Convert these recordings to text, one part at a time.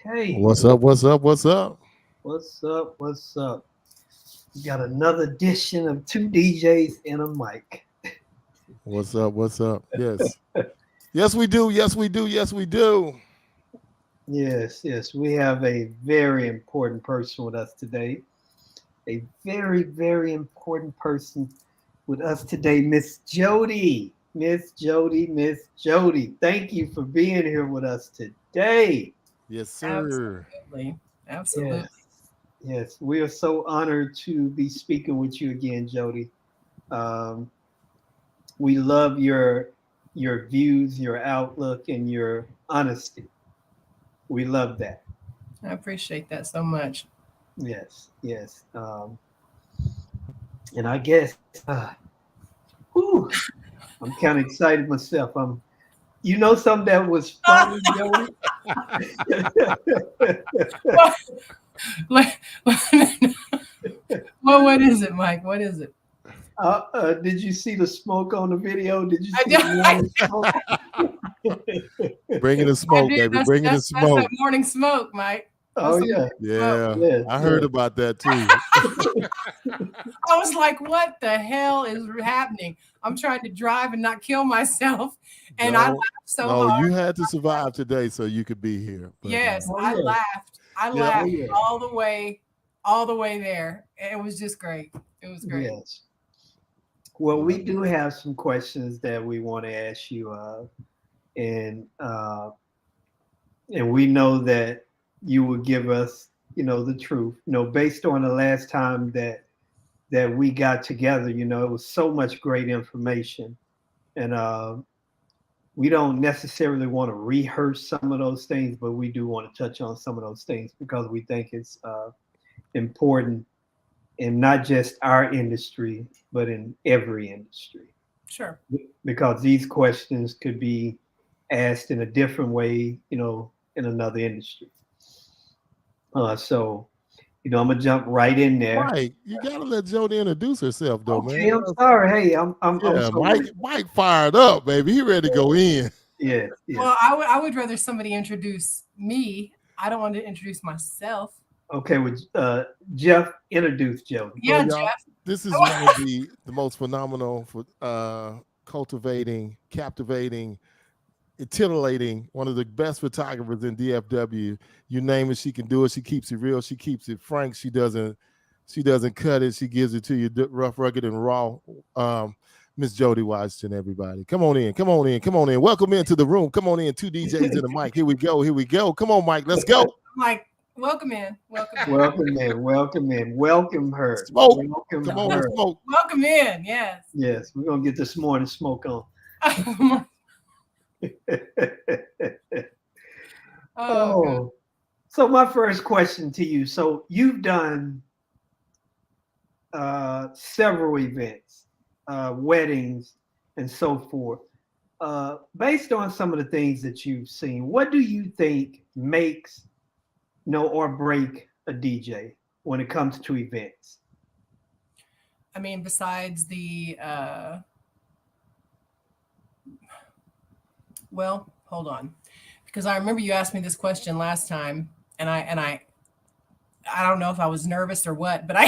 Okay. What's up? What's up? What's up? What's up? What's up? We got another edition of two DJs and a mic. What's up? What's up? Yes. Yes, we do. Yes, we do. Yes, we do. Yes. We have a very important person with us today. A very important person with us today, Miss Jodi. Miss Jodi. Thank you for being here with us today. Yes, sir. Absolutely. Absolutely. Yes. Yes. We are so honored to be speaking with you again, Jodi. Um, we love your views, your outlook, and your honesty. We love that. I appreciate that so much. Yes. And I guess, whew, I'm kind of excited myself. Something that was funny, Jodi? Well, what is it, Mike? What is it? Did you see the smoke on the video? Did you I see did. the morning smoke? Bringing the smoke, baby. Bringing the That's smoke. that morning smoke, Mike. Oh That's yeah. Yeah, Yes, I heard yes. about that too. I was like, what the hell is happening? I'm trying to drive and not kill myself. And I No, laughed so no, hard. you had to survive today so you could be here. But, Yes, Oh, I yeah. laughed. I Yeah. laughed Oh, yeah. all the way there. It was just great. It was great. Yes. Well, we do have some questions that we want to ask you, and and we know that you will give us, the truth. Based on the last time that we got together, it was so much great information, and we don't necessarily want to rehearse some of those things, but we do want to touch on some of those things because we think it's important in not just our industry, but in every industry. Sure. Because these questions could be asked in a different way, in another industry. So, I'm gonna jump right in there. Mike, you gotta let Jodi introduce herself, though, Okay, man. I'm sorry. Hey, I'm Yeah, so Mike fired up, baby. He ready to go in. yeah. Well, I would rather somebody introduce me. I don't want to introduce myself. Okay, with Jeff, introduce Joe. Yeah, Well, y'all, Jeff. this is one of the most phenomenal for cultivating, captivating, titillating, one of the best photographers in DFW. You name it, she can do it. She keeps it real. She keeps it frank. She doesn't cut it. She gives it to you rough, rugged, and raw. Miss Jodi Washington, everybody. Come on in. Come on in. Come on in. Welcome into the room. Come on in. Two DJs and a mic. Here we go. Here we go. Come on, Mike. Let's go. Mike, welcome in. Welcome in. Welcome her. Smoke. Welcome Come on, her. let's smoke. Welcome in. Yes. Yes, we're gonna get this morning smoke on. Oh, So my first question to you. So you've done several events, weddings, and so forth. Based on some of the things that you've seen, what do you think makes or break a DJ when it comes to events? I mean, besides the well, hold on, because I remember you asked me this question last time, and I don't know if I was nervous or what, but I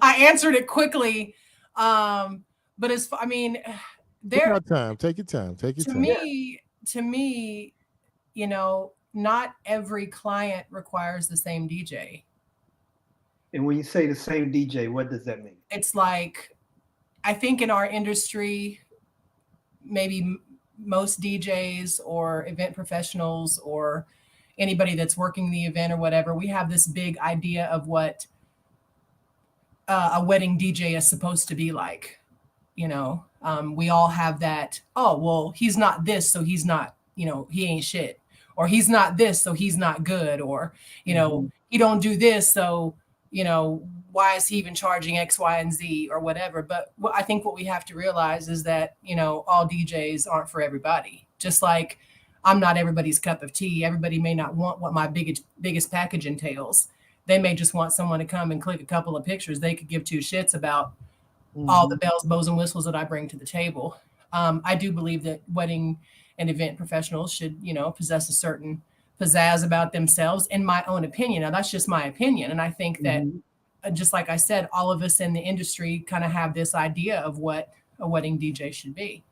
I answered it quickly. But I mean, Take there your time. Take your time. Take your to time. me, not every client requires the same DJ. And when you say the same DJ, what does that mean? It's like, I think in our industry, maybe most DJs or event professionals or anybody that's working the event or whatever, we have this big idea of what a wedding DJ is supposed to be like. We all have that. Oh, well, he's not this, so he's not. He ain't shit, or he's not this, so he's not good, or he don't do this, so why is he even charging X, Y, and Z or whatever? But I think what we have to realize is that, all DJs aren't for everybody. Just like I'm not everybody's cup of tea. Everybody may not want what my biggest package entails. They may just want someone to come and click a couple of pictures. They could give two shits about all the bells, bows, and whistles that I bring to the table. I do believe that wedding and event professionals should, possess a certain pizzazz about themselves, in my own opinion. Now, that's just my opinion. And I think that, just like I said, all of us in the industry kind of have this idea of what a wedding DJ should be,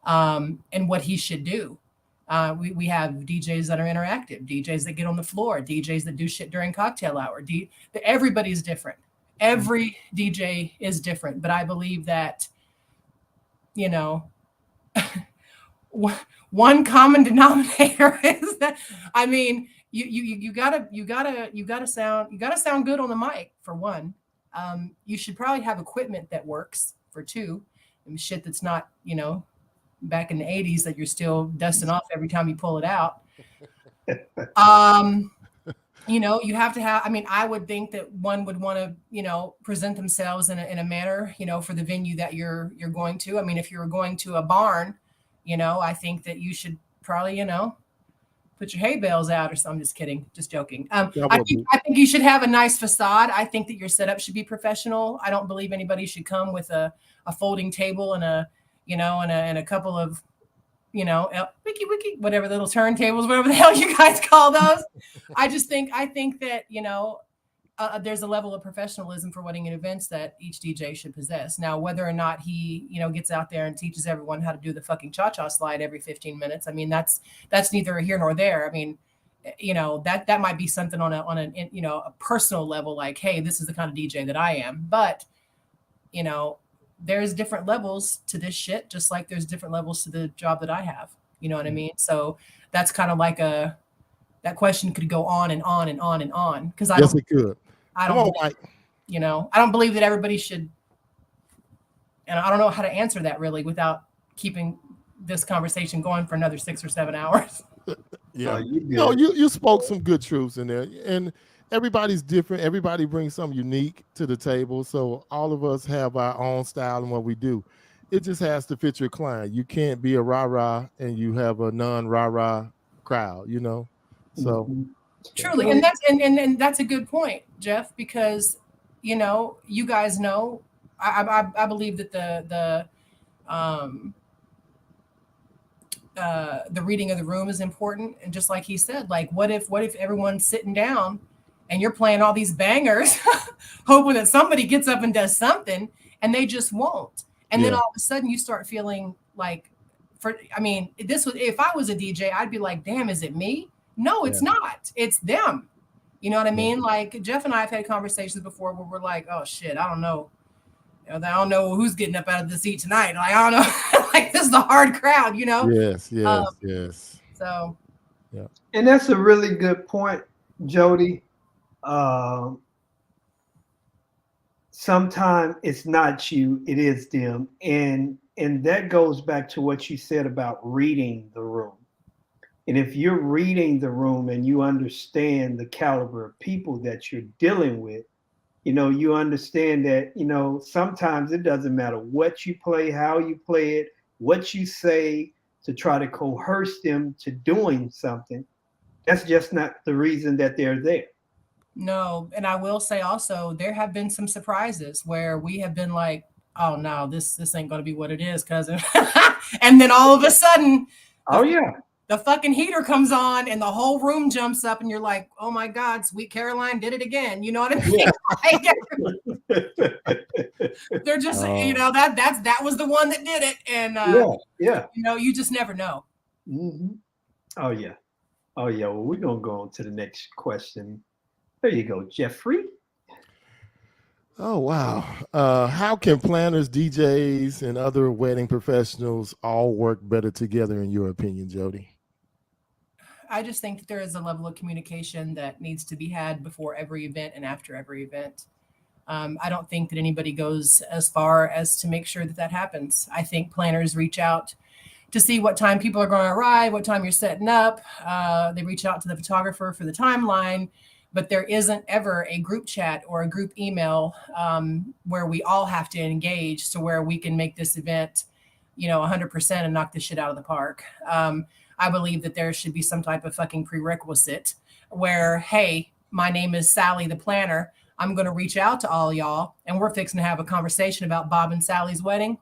and what he should do. We have DJs that are interactive, DJs that get on the floor, DJs that do shit during cocktail hour. Everybody's different. Every DJ is different. But I believe that, you know, one common denominator is that, I mean, you gotta sound good on the mic, for one. You should probably have equipment that works, for two, and shit that's not, you know, back in the 80s that you're still dusting off every time you pull it out. You know, you have to have, I mean, I would think that one would want to, you know, present themselves in a manner, you know, for the venue that you're going to. I mean, if you're going to a barn, you know, I think that you should probably, you know, put your hay bales out or something. I'm just kidding, just joking. I think you should have a nice facade. I think that your setup should be professional. I don't believe anybody should come with a folding table and a, you know, and a couple of, you know, wiki, whatever, little turntables, whatever the hell you guys call those. I think that, you know, there's a level of professionalism for wedding and events that each DJ should possess. Now, whether or not he, you know, gets out there and teaches everyone how to do the fucking cha-cha slide every 15 minutes, I mean, that's neither here nor there. I mean, you know, that might be something on a you know, a personal level, like, hey, this is the kind of DJ that I am. But, you know, there's different levels to this shit, just like there's different levels to the job that I have. You know what I mean? So that's kind of like that question could go on and on and on and on. Because I don't believe that everybody should, and I don't know how to answer that really without keeping this conversation going for another 6 or 7 hours. Yeah, you spoke some good truths in there, and everybody's different. Everybody brings something unique to the table. So all of us have our own style and what we do. It just has to fit your client. You can't be a rah-rah and you have a non-rah-rah crowd, you know? So truly. And that's a good point, Jeff, because, you know, you guys know, I believe that the reading of the room is important. And just like he said, like, what if everyone's sitting down and you're playing all these bangers, hoping that somebody gets up and does something, and they just won't. And then all of a sudden you start feeling like, if I was a DJ, I'd be like, damn, is it me? No, it's not. It's them. You know what I mean? Like, Jeff and I have had conversations before where we're like, oh shit, I don't know. You know, I don't know who's getting up out of the seat tonight. Like, I don't know. Like, this is a hard crowd, you know? Yes. So. Yeah. And that's a really good point, Jodi. Sometimes it's not you, it is them. And that goes back to what you said about reading the room. And if you're reading the room and you understand the caliber of people that you're dealing with, you know, you understand that, you know, sometimes it doesn't matter what you play, how you play it, what you say to try to coerce them to doing something. That's just not the reason that they're there. No, and I will say also, there have been some surprises where we have been like, oh no, this ain't gonna be what it is, cousin. And then all of a sudden, the fucking heater comes on and the whole room jumps up and you're like, oh my God, Sweet Caroline did it again. You know what I mean? They're just, you know, that was the one that did it. And you know, you just never know. Mm-hmm. Oh yeah. Well, we're gonna go on to the next question. There you go, Jeffrey. Oh, wow. How can planners, DJs, and other wedding professionals all work better together, in your opinion, Jodi? I just think that there is a level of communication that needs to be had before every event and after every event. I don't think that anybody goes as far as to make sure that happens. I think planners reach out to see what time people are going to arrive, what time you're setting up. They reach out to the photographer for the timeline. But there isn't ever a group chat or a group email where we all have to engage to where we can make this event, you know, 100% and knock this shit out of the park. I believe that there should be some type of fucking prerequisite where, hey, my name is Sally the planner. I'm going to reach out to all y'all and we're fixing to have a conversation about Bob and Sally's wedding.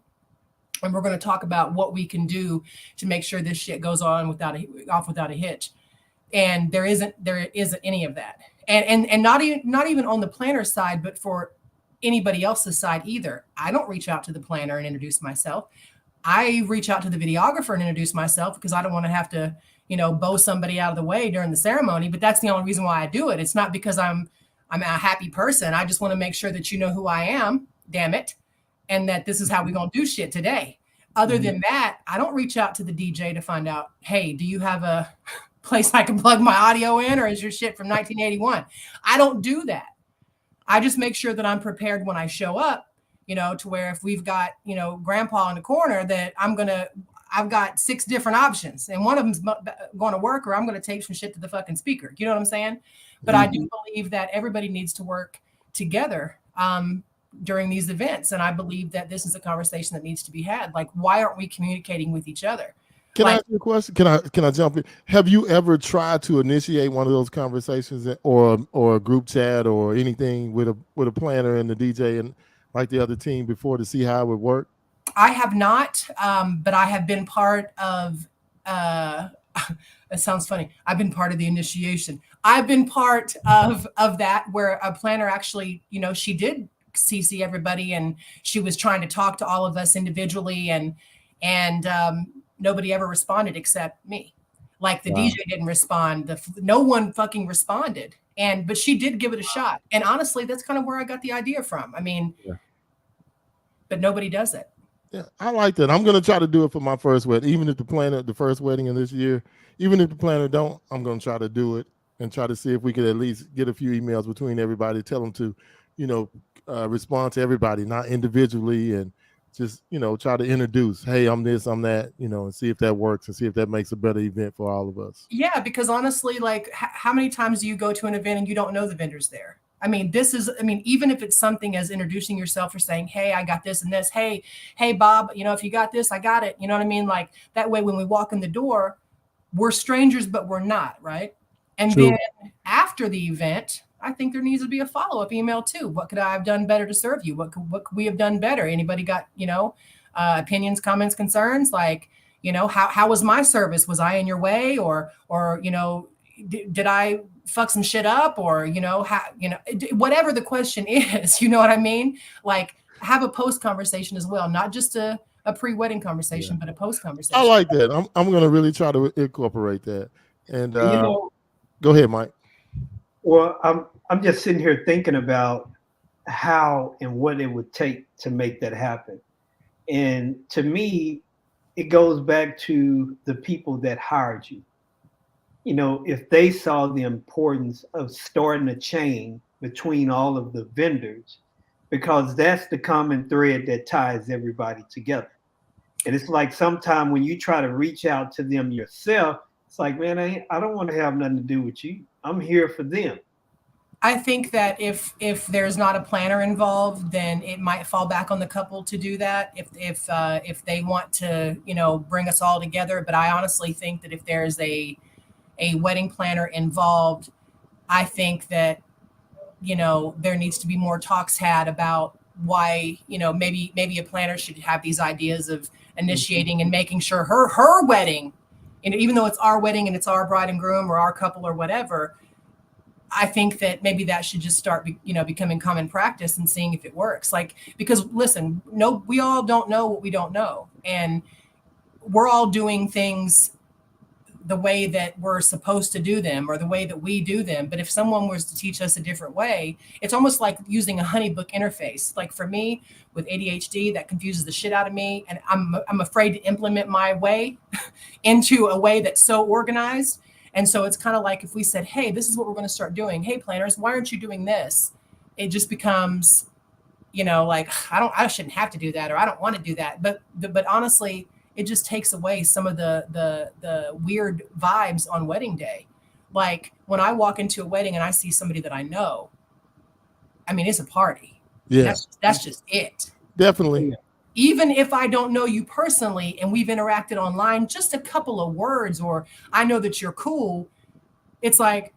And we're going to talk about what we can do to make sure this shit goes on without a hitch. And there isn't any of that. And not even on the planner side, but for anybody else's side either. I don't reach out to the planner and introduce myself. I reach out to the videographer and introduce myself because I don't want to have to, bow somebody out of the way during the ceremony. But that's the only reason why I do it. It's not because I'm a happy person. I just want to make sure that you know who I am, damn it, and that this is how we're going to do shit today. Other than that, I don't reach out to the DJ to find out, hey, do you have a place I can plug my audio in, or is your shit from 1981? I don't do that. I just make sure that I'm prepared when I show up, to where if we've got, grandpa in the corner, that I've got 6 different options, and one of them's going to work, or I'm going to tape some shit to the fucking speaker. You know what I'm saying? But I do believe that everybody needs to work together during these events. And I believe that this is a conversation that needs to be had. Like, why aren't we communicating with each other? Can I ask you a question? Can I jump in? Have you ever tried to initiate one of those conversations, or a group chat or anything with a planner and the DJ and like the other team before, to see how it would work? I have not, but I have been part of, it sounds funny, I've been part of the initiation. I've been part of that, where a planner actually, she did CC everybody, and she was trying to talk to all of us individually, and nobody ever responded except me. Like the DJ didn't respond. No one fucking responded. But she did give it a shot. And honestly, that's kind of where I got the idea from. I mean, but nobody does it. Yeah, I like that. I'm going to try to do it for my first wedding. Even if the first wedding in this year, even if the planner don't, I'm going to try to do it and try to see if we could at least get a few emails between everybody, tell them to, respond to everybody, not individually, and just, try to introduce, hey, I'm this, I'm that, and see if that works and see if that makes a better event for all of us. Yeah, because honestly, like, how many times do you go to an event and you don't know the vendors there? I mean, even if it's something as introducing yourself or saying, hey, I got this and this. Hey, Bob, if you got this, I got it. You know what I mean? Like, that way, when we walk in the door, we're strangers, but we're not, right? And True. Then after the event, I think there needs to be a follow-up email too. What could I have done better to serve you? What could we have done better? Anybody got, opinions, comments, concerns? Like, how was my service? Was I in your way? Or did I fuck some shit up? Or, whatever the question is, you know what I mean? Like, have a post conversation as well, not just a pre-wedding conversation, but a post conversation. I like that. I'm going to really try to incorporate that. And go ahead, Mike. Well, I'm just sitting here thinking about how and what it would take to make that happen. And to me, it goes back to the people that hired you. If they saw the importance of starting a chain between all of the vendors, because that's the common thread that ties everybody together. And it's like sometime when you try to reach out to them yourself, it's like, man, I don't want to have nothing to do with you. I'm here for them. I think that if there's not a planner involved, then it might fall back on the couple to do that if they want to, bring us all together. But I honestly think that if there's a wedding planner involved, I think that, there needs to be more talks had about why, maybe a planner should have these ideas of initiating and making sure her wedding, even though it's our wedding and it's our bride and groom or our couple or whatever, I think that maybe that should just start, becoming common practice and seeing if it works. Like, because listen, we all don't know what we don't know. And we're all doing things the way that we're supposed to do them or the way that we do them. But if someone was to teach us a different way, it's almost like using a honeybook interface. Like for me with ADHD, that confuses the shit out of me. And I'm afraid to implement my way into a way that's so organized. And so it's kind of like if we said, hey, this is what we're going to start doing. Hey, planners, why aren't you doing this? It just becomes, like, I shouldn't have to do that, or I don't want to do that. But honestly, it just takes away some of the weird vibes on wedding day. Like when I walk into a wedding and I see somebody that I know, I mean, it's a party. Yeah. That's just it. Definitely. Even if I don't know you personally and we've interacted online, just a couple of words, or I know that you're cool, it's like,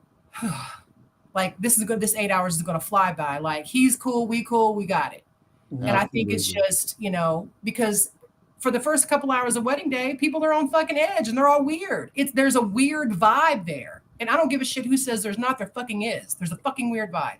like this 8 hours is going to fly by. Like he's cool, we got it. Absolutely. And I think it's just, because for the first couple hours of wedding day, people are on fucking edge and they're all weird. There's a weird vibe there. And I don't give a shit who says there's not. There fucking is. There's a fucking weird vibe.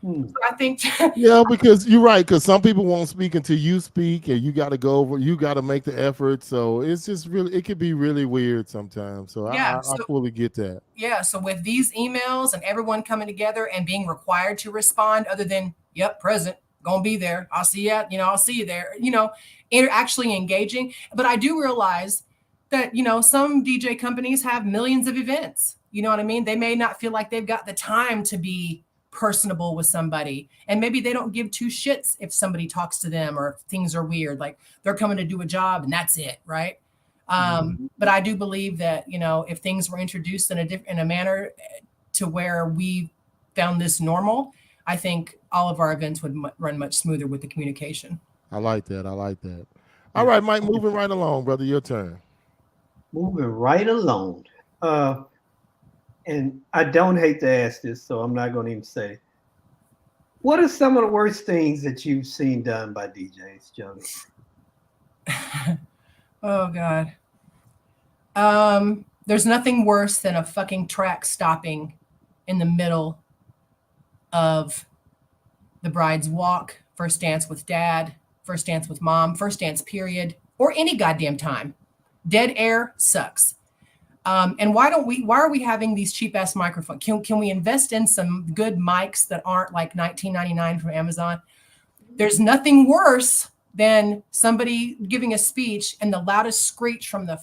So I think. Yeah, because you're right. Because some people won't speak until you speak, and you got to go over. You got to make the effort. So it's just really, it could be really weird sometimes. So yeah, I fully get that. Yeah. So with these emails and everyone coming together and being required to respond, other than yep, present, gonna be there. I'll see you. I'll see you there. Actually engaging. But I do realize that some DJ companies have millions of events. You know what I mean? They may not feel like they've got the time to be personable with somebody, and maybe they don't give two shits if somebody talks to them or if things are weird, like they're coming to do a job and that's it, right? But I do believe that if things were introduced in a manner to where we found this normal, I think all of our events would run much smoother with the communication. I like that. All right, Mike, moving right along, brother, your turn. Moving right along. And I don't hate to ask this, so I'm not going to even say. What are some of the worst things that you've seen done by DJs, Jodi? Oh, God. There's nothing worse than a fucking track stopping in the middle of the bride's walk, first dance with dad, first dance with mom, first dance period, or any goddamn time. Dead air sucks. And why are we having these cheap ass microphones? Can we invest in some good mics that aren't like $19.99 from Amazon? There's nothing worse than somebody giving a speech and the loudest screech from the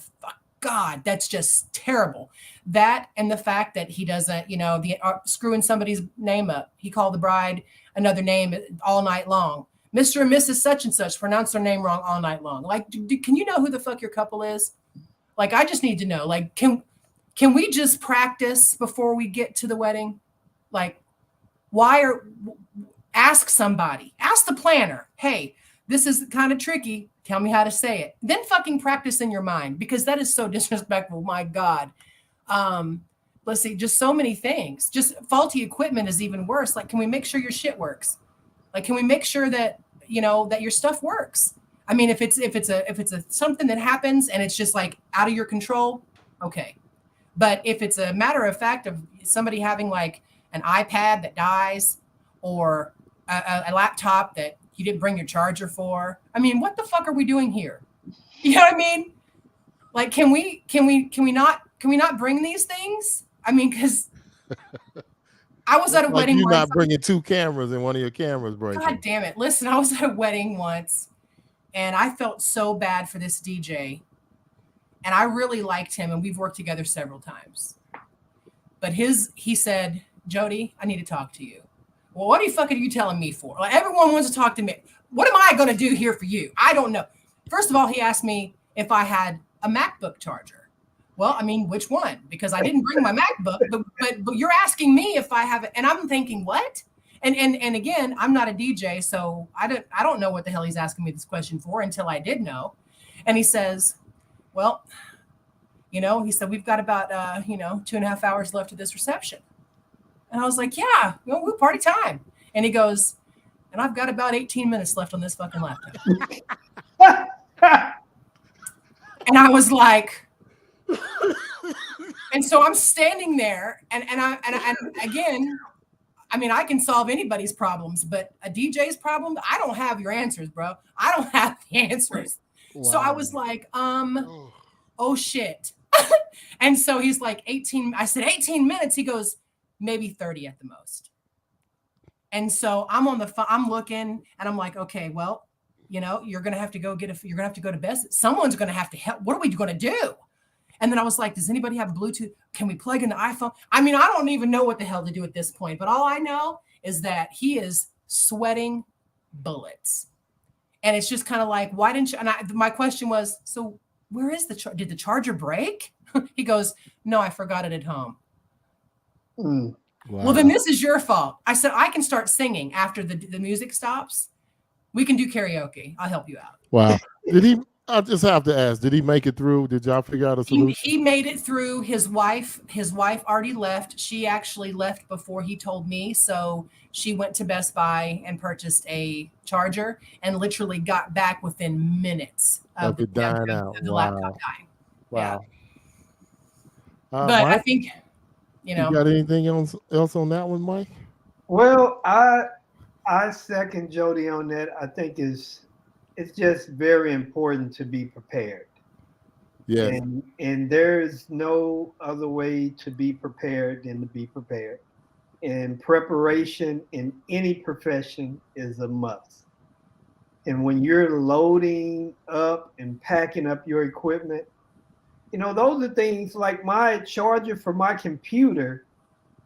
God, that's just terrible. That and the fact that he doesn't, screwing somebody's name up. He called the bride another name all night long. Mr. and Mrs. such and such pronounce their name wrong all night long. Like, can you know who the fuck your couple is? Like, I just need to know, like, can we just practice before we get to the wedding? Like, ask somebody, ask the planner, hey, this is kind of tricky. Tell me how to say it. Then fucking practice in your mind, because that is so disrespectful. My God. Let's see, just so many things. Just faulty equipment is even worse. Like, can we make sure your shit works? Like, can we make sure that, that your stuff works? I mean, if it's a something that happens and it's just like out of your control, okay. But if it's a matter of fact of somebody having like an iPad that dies or a laptop that you didn't bring your charger for, I mean, what the fuck are we doing here? You know what I mean? Like, can we not bring these things? I mean, because I was at a wedding. You're not bringing two cameras and one of your cameras breaking. God damn it! Listen, I was at a wedding once. And I felt so bad for this DJ. And I really liked him. And we've worked together several times. But he said, Jodi, I need to talk to you. Well, what the fuck are you telling me for? Like, everyone wants to talk to me. What am I going to do here for you? I don't know. First of all, he asked me if I had a MacBook charger. Well, I mean, which one? Because I didn't bring my MacBook. But you're asking me if I have it. And I'm thinking, what? And again, I'm not a DJ, so I don't know what the hell he's asking me this question for until I did know. And he says, well, he said, we've got about, 2.5 hours left of this reception. And I was like, yeah, we're party time. And he goes, and I've got about 18 minutes left on this fucking laptop. And I was like, and so I'm standing there and again, I mean, I can solve anybody's problems, but a DJ's problem, I don't have your answers, bro. I don't have the answers. Wow. So I was like, oh shit. And so he's like 18. I said 18 minutes. He goes, maybe 30 at the most. And so I'm on the phone, I'm looking and I'm like, okay, well, you're going to have to go you're going to have to go to bed. Someone's going to have to help. What are we going to do? And then I was like, does anybody have Bluetooth? Can we plug in the iPhone? I mean, I don't even know what the hell to do at this point, but all I know is that he is sweating bullets. And it's just kind of like, why didn't you? And my question was, so where is did the charger break? He goes, no, I forgot it at home. Wow. Well, then this is your fault. I said, I can start singing after the music stops. We can do karaoke. I'll help you out. Wow. I just have to ask, did he make it through? Did y'all figure out a solution? He made it through. His wife already left. She actually left before he told me. So she went to Best Buy and purchased a charger and literally got back within minutes of it dying out. The laptop dying. Wow. Yeah. But I think You know, You got anything else on that one, Mike? Well, I second Jody on that. I think it's just very important to be prepared. Yes. And there's no other way to be prepared than to be prepared. And preparation in any profession is a must. And when you're loading up and packing up your equipment, those are things like my charger for my computer.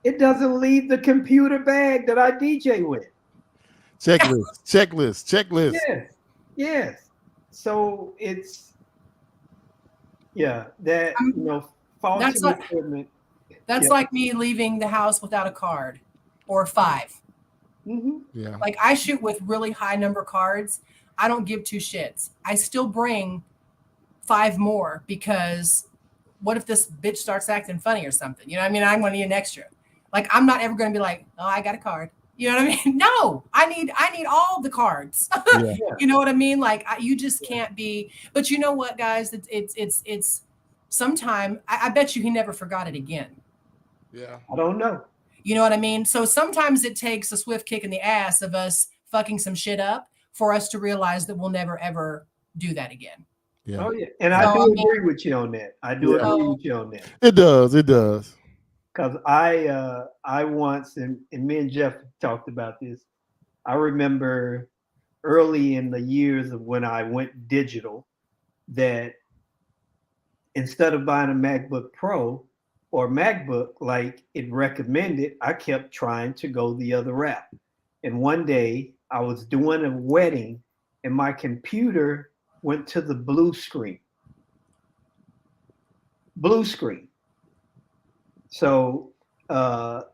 It doesn't leave the computer bag that I DJ with. Checklist. Yes, yes. So that faulty that's like equipment. that's Yeah. like me leaving the house without a card or 5. Mm-hmm. Yeah. Like I shoot with really high number cards. I don't give 2 shits. I still bring 5 more because what if this bitch starts acting funny or something? You know what I mean? I'm going to need an extra. Like I'm not ever going to be like, oh, I got a card. You know what I mean? No, I need all the cards. Yeah. You know what I mean? Like you just can't be. But you know what, guys? It's sometime. I bet you he never forgot it again. Yeah. I don't know. You know what I mean? So sometimes it takes a swift kick in the ass of us fucking some shit up for us to realize that we'll never ever do that again. Yeah. Oh yeah, and I do agree with you on that. I do agree with you on that. It does. Because I once and me and Jeff talked about this. I remember early in the years of when I went digital that instead of buying a MacBook Pro or MacBook like it recommended, I kept trying to go the other route. And one day I was doing a wedding and my computer went to the blue screen. So, and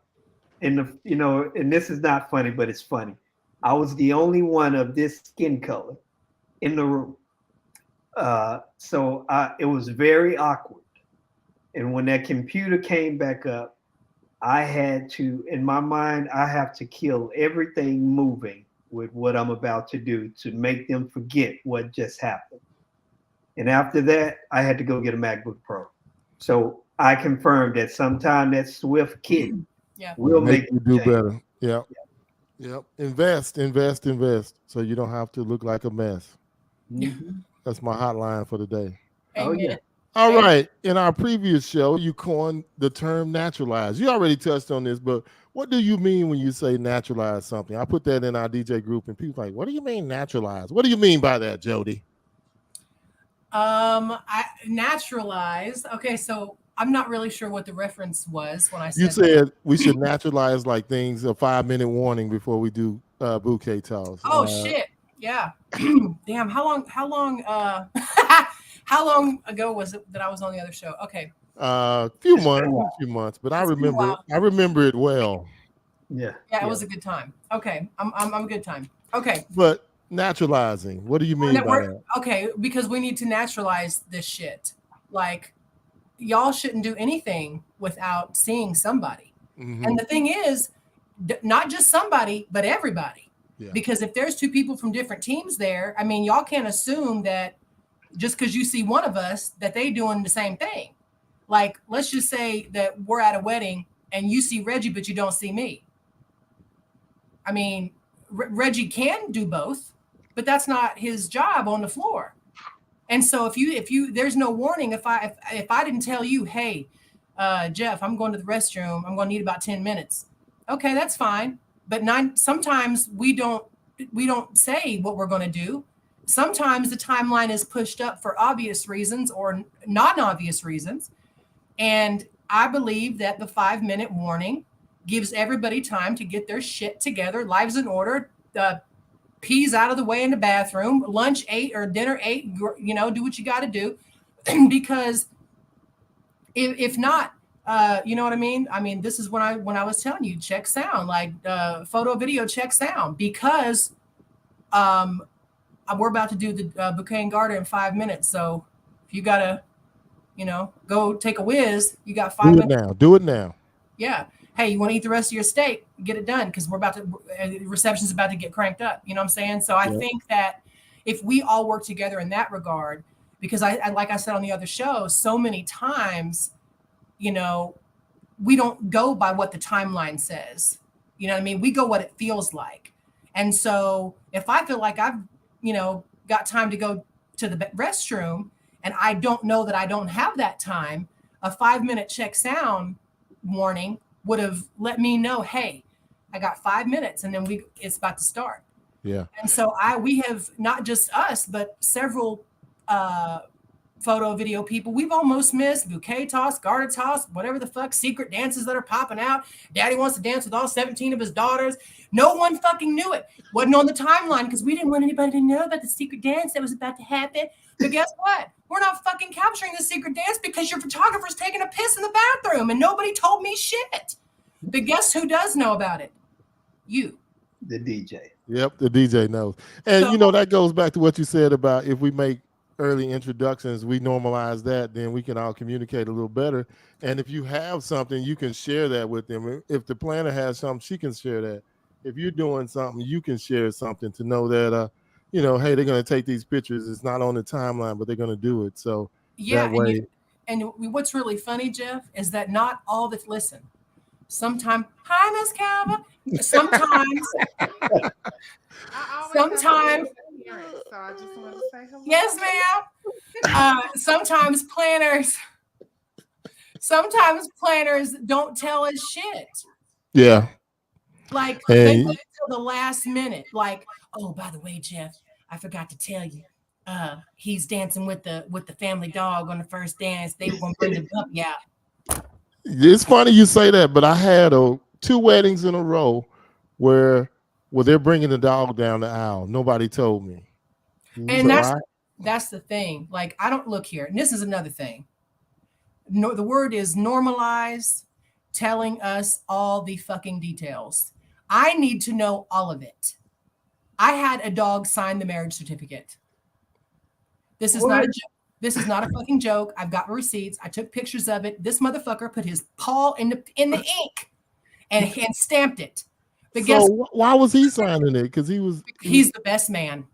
this is not funny, but it's funny. I was the only one of this skin color in the room. So it was very awkward. And when that computer came back up, I had to, in my mind, I have to kill everything moving with what I'm about to do to make them forget what just happened. And after that, I had to go get a MacBook Pro. So I confirmed that sometime that swift kick will make you do better. Yeah. Yep. Invest. So you don't have to look like a mess. Mm-hmm. That's my hotline for the day. Amen. Oh, yeah. All right. In our previous show, you coined the term naturalize. You already touched on this, but what do you mean when you say naturalize something? I put that in our DJ group and people are like, what do you mean naturalize? What do you mean by that, Jodi? I naturalize. Okay, so I'm not really sure what the reference was when I said You said we should naturalize like things, a 5-minute warning before we do bouquet toss. Oh shit. Yeah. Damn, how long how long ago was it that I was on the other show? Okay. Few months, but I remember it well. Yeah. Yeah, it was a good time. Okay. I'm a good time. Okay. But naturalizing, what do you mean by that? Okay, because we need to naturalize this shit. Like y'all shouldn't do anything without seeing somebody. Mm-hmm. And the thing is, not just somebody, but everybody. Yeah. Because if there's 2 people from different teams there, I mean, y'all can't assume that just because you see one of us that they doing the same thing. Like, let's just say that we're at a wedding and you see Reggie, but you don't see me. I mean, Reggie can do both, but that's not his job on the floor. And so if you there's no warning. If I didn't tell you, hey, Jeff, I'm going to the restroom, I'm going to need about 10 minutes. Okay, that's fine. But sometimes we don't say what we're going to do. Sometimes the timeline is pushed up for obvious reasons or non-obvious reasons. And I believe that the 5-minute warning gives everybody time to get their shit together, lives in order, peas out of the way in the bathroom, lunch ate or dinner ate, do what you got to do. Because if not, you know what I mean? I mean, this is when I was telling you, check sound, like photo, video, check sound, because we're about to do the bouquet and garter in 5 minutes. So if you got to, go take a whiz, you got 5 minutes. Do it now. Yeah. Hey, you want to eat the rest of your steak? Get it done, because reception's about to get cranked up. You know what I'm saying? So I think that if we all work together in that regard, because I like I said on the other show, so many times, we don't go by what the timeline says. You know what I mean? We go what it feels like. And so if I feel like I've, got time to go to the restroom and I don't know that I don't have that time, a 5-minute check sound warning would have let me know, hey, I got 5 minutes and then it's about to start. Yeah. And so we have not just us, but several photo video people. We've almost missed bouquet toss, garter toss, whatever the fuck, secret dances that are popping out. Daddy wants to dance with all 17 of his daughters. No one fucking knew it. Wasn't on the timeline because we didn't want anybody to know about the secret dance that was about to happen. But guess what? We're not fucking capturing the secret dance because your photographer's taking a piss in the bathroom and nobody told me shit. But guess who does know about it? You. The DJ. Yep, the DJ knows. And So, that goes back to what you said about if we make early introductions, we normalize that, then we can all communicate a little better. And if you have something, you can share that with them. If the planner has something, she can share that. If you're doing something, you can share something to know that, hey, they're going to take these pictures. It's not on the timeline, but they're going to do it. So yeah, that way. and what's really funny, Jeff, is that not all that listen. Sometimes, hi, Miss Calva. Sometimes, sometimes. So I just wanted to say hello. Yes, ma'am. Sometimes planners don't tell us shit. Yeah. Like Hey. they wait till the last minute. Like, oh, by the way, Jeff, I forgot to tell you. He's dancing with the family dog on the first dance. They were gonna bring the puppy out. It's funny you say that, but I had 2 weddings in a row where they're bringing the dog down the aisle. Nobody told me. And that's the thing. Like, I don't look here. And this is another thing. No, the word is normalize telling us all the fucking details. I need to know all of it. I had a dog sign the marriage certificate. This is not a joke. This is not a fucking joke. I've got receipts. I took pictures of it. This motherfucker put his paw in the ink and stamped it. But guess why was he signing it? Because he's the best man.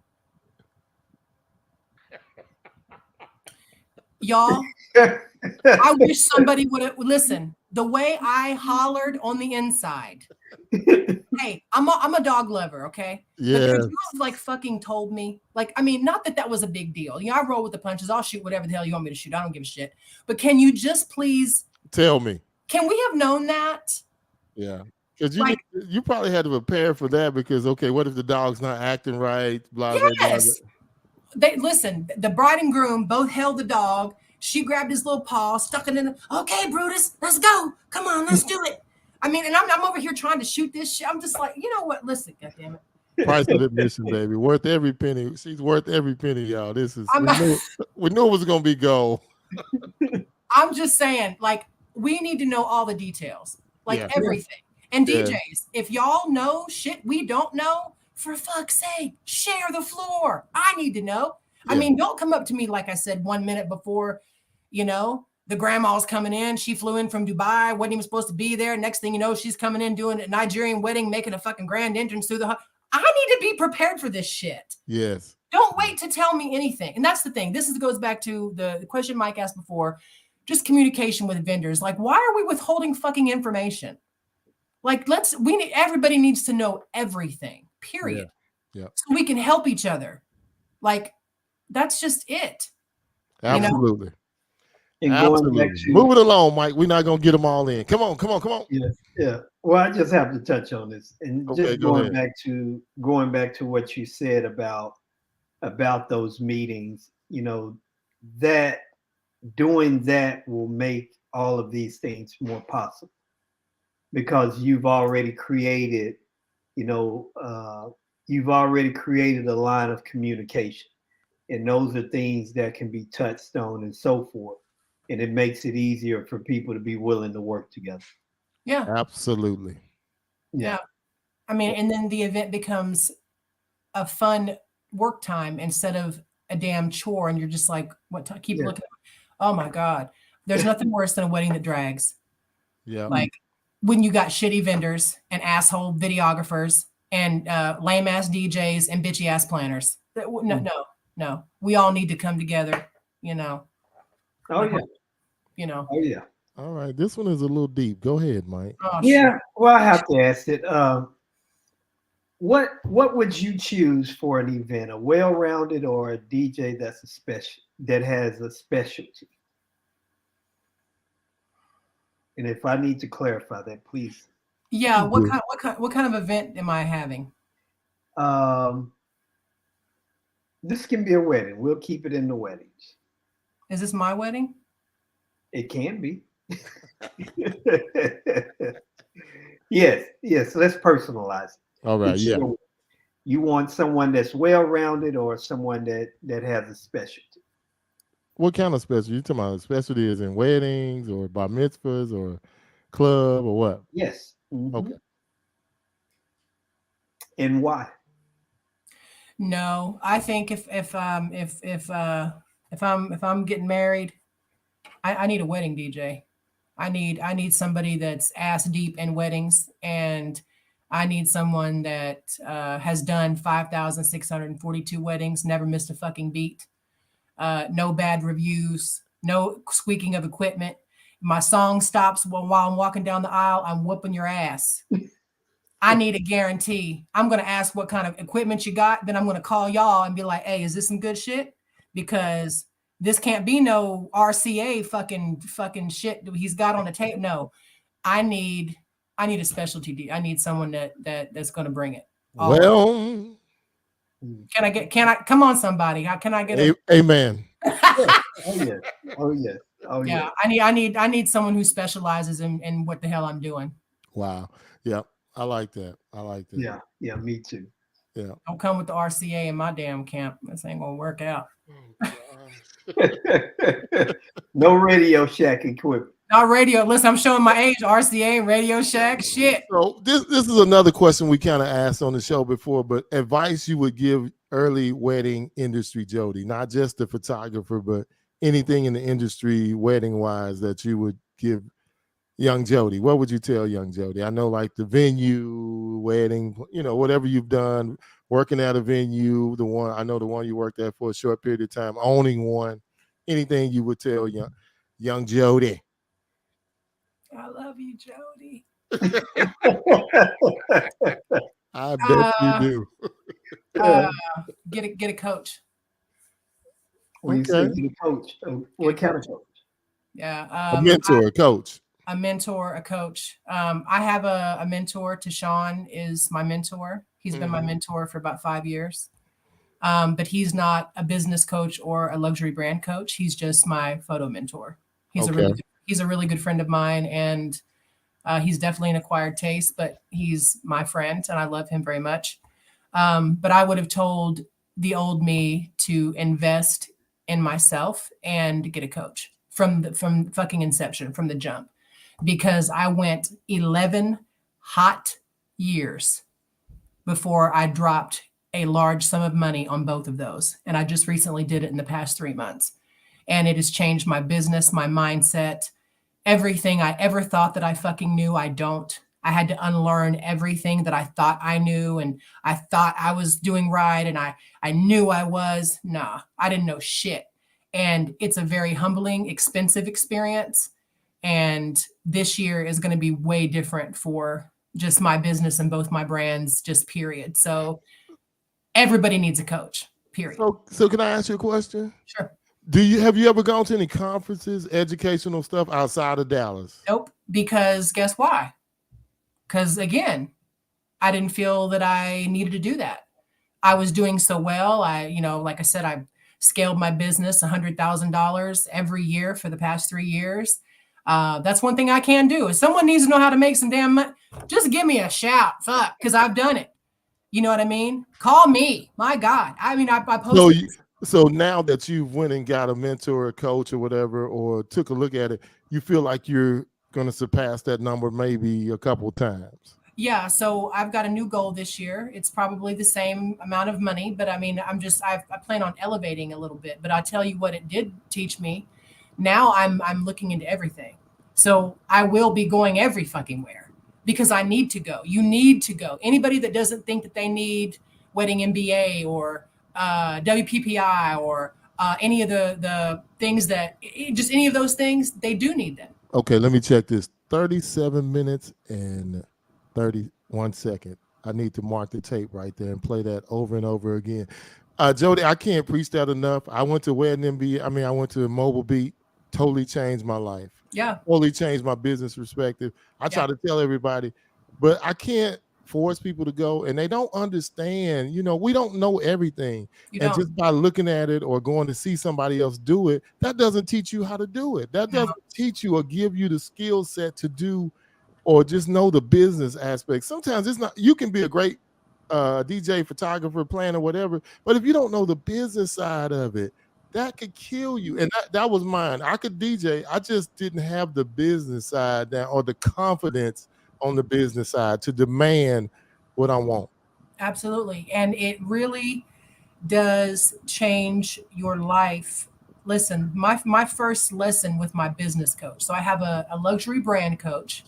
Y'all, I wish somebody would have listened. The way I hollered on the inside. Hey, I'm a dog lover, okay? Yeah. But could you have like fucking told me? Like, I mean, not that was a big deal. I roll with the punches. I'll shoot whatever the hell you want me to shoot. I don't give a shit. But can you just please tell me? Can we have known that? Yeah. Because you probably had to prepare for that because, okay, what if the dog's not acting right? Blah, blah, blah. Listen, the bride and groom both held the dog. She grabbed his little paw, stuck it in. Okay, Brutus, let's go. Come on, let's do it. I mean, and I'm over here trying to shoot this shit. I'm just like, you know what? Listen, goddammit. Price of admission, baby. Worth every penny. She's worth every penny, y'all. This is we knew it was gonna be gold. I'm just saying, like, we need to know all the details, like everything. And DJs, if y'all know shit we don't know, for fuck's sake, share the floor. I need to know. I mean, don't come up to me, like I said, 1 minute before, the grandma's coming in. She flew in from Dubai, wasn't even supposed to be there. Next thing you know, she's coming in doing a Nigerian wedding, making a fucking grand entrance through the I need to be prepared for this shit. Yes. Don't wait to tell me anything. And that's the thing. This goes back to the question Mike asked before, just communication with vendors. Like, why are we withholding fucking information? Like, everybody needs to know everything, period. Yeah. So we can help each other. Like, that's just it. Absolutely. And Absolutely. going back to, move it along, Mike. We're not gonna get them all in. Come on. Yeah. Well, I just have to touch on this, and just going back to what you said about those meetings. That doing that will make all of these things more possible because you've already created, you've already created a line of communication, and those are things that can be touched on and so forth. And it makes it easier for people to be willing to work together. Yeah. Absolutely. Yeah. I mean, and then the event becomes a fun work time instead of a damn chore. And you're just like, keep looking. Oh my God. There's nothing worse than a wedding that drags. Yeah. Like when you got shitty vendors and asshole videographers and lame ass DJs and bitchy ass planners. No. We all need to come together, Oh, yeah. Oh All right. This one is a little deep. Go ahead, Mike. Oh, Yeah, shit. well, I have to ask it. What would you choose for an event? A well-rounded or a DJ that's that has a specialty? And if I need to clarify that, please. Yeah, You do. what kind of event am I having? Um, this can be a wedding. We'll keep it in the weddings. Is this my wedding? It can be. Yes, yes. Let's personalize it. All right. It's Yeah. you want someone that's well-rounded or someone that has a specialty? What kind of specialty? You talking about specialty is in weddings or bar mitzvahs or club or what? Yes. Mhm. Okay. And why? No, I think if I'm getting married, I need a wedding DJ. I need somebody that's ass deep in weddings, and I need someone that has done 5,642 weddings, never missed a fucking beat, no bad reviews, no squeaking of equipment. My song stops while I'm walking down the aisle, I'm whooping your ass. I need a guarantee. I'm going to ask what kind of equipment you got. Then I'm going to call y'all and be like, hey, is this some good shit? Because this can't be no RCA fucking shit that he's got on the tape. No, I need a specialty. I need someone that's going to bring it. Well, Can I come on somebody? How can I get a amen. Oh yes. Oh yes. Oh yeah, yes. I need someone who specializes in what the hell I'm doing. Wow. Yeah. I like that. I like that. Yeah. Yeah. Me too. Yeah. Don't come with the RCA in my damn camp. This ain't gonna work out. No Radio Shack equipment. Not radio. Listen, I'm showing my age. RCA, Radio Shack, shit. So this is another question we kind of asked on the show before, but advice you would give early wedding industry, Jodi, not just the photographer, but anything in the industry wedding wise that you would give young Jodi. What would you tell young Jodi? I know like the venue, wedding, whatever you've done, working at a venue, the one you worked at for a short period of time, owning one, anything you would tell young Jodi. I love you, Jodi. I bet you do. Get a coach. When you say get a coach, what kind of coach? Yeah. A mentor, a coach. A mentor, a coach. I have a mentor. Tashawn is my mentor. He's been my mentor for about 5 years. But he's not a business coach or a luxury brand coach. He's just my photo mentor. He's a really good friend of mine, and he's definitely an acquired taste, but he's my friend and I love him very much. But I would have told the old me to invest in myself and get a coach from fucking inception, from the jump. Because I went 11 hot years before I dropped a large sum of money on both of those. And I just recently did it in the past 3 months. And it has changed my business, my mindset, everything I ever thought that I fucking knew, I don't. I had to unlearn everything that I thought I knew and I thought I was doing right and I knew I was. Nah, I didn't know shit. And it's a very humbling, expensive experience. And this year is going to be way different for just my business and both my brands, just period. So everybody needs a coach, period. So can I ask you a question? Sure. Have you ever gone to any conferences, educational stuff outside of Dallas? Nope. Because guess why? Because again, I didn't feel that I needed to do that. I was doing so well. Like I said, I scaled my business $100,000 every year for the past 3 years. That's one thing I can do. If someone needs to know how to make some damn money, just give me a shout. Fuck, because I've done it. You know what I mean? Call me. My God. I mean, I posted. So now that you've went and got a mentor, a coach or whatever, or took a look at it, you feel like you're going to surpass that number maybe a couple times. Yeah. So I've got a new goal this year. It's probably the same amount of money, but I mean, I plan on elevating a little bit, but I'll tell you what it did teach me. Now I'm looking into everything. So I will be going every fucking where because I need to go. You need to go. Anybody that doesn't think that they need Wedding MBA or WPPI or any of the things that just any of those things, they do need them. Okay, let me check this. 37 minutes and 31 seconds. I need to mark the tape right there and play that over and over again. Jodi, I can't preach that enough. I went to I went to Mobile Beat, totally changed my life. Yeah. Totally changed my business perspective. I try to tell everybody, but I can't force people to go, and they don't understand. We don't know everything. Just by looking at it or going to see somebody else do it, that doesn't teach you how to do it. That doesn't teach you or give you the skill set to do or just know the business aspect. Sometimes it's not, you can be a great DJ, photographer, planner, whatever, but if you don't know the business side of it, that could kill you. And that was mine. I could DJ, I just didn't have the business side down or the confidence on the business side to demand what I want. Absolutely. And it really does change your life. Listen, my first lesson with my business coach. So I have a luxury brand coach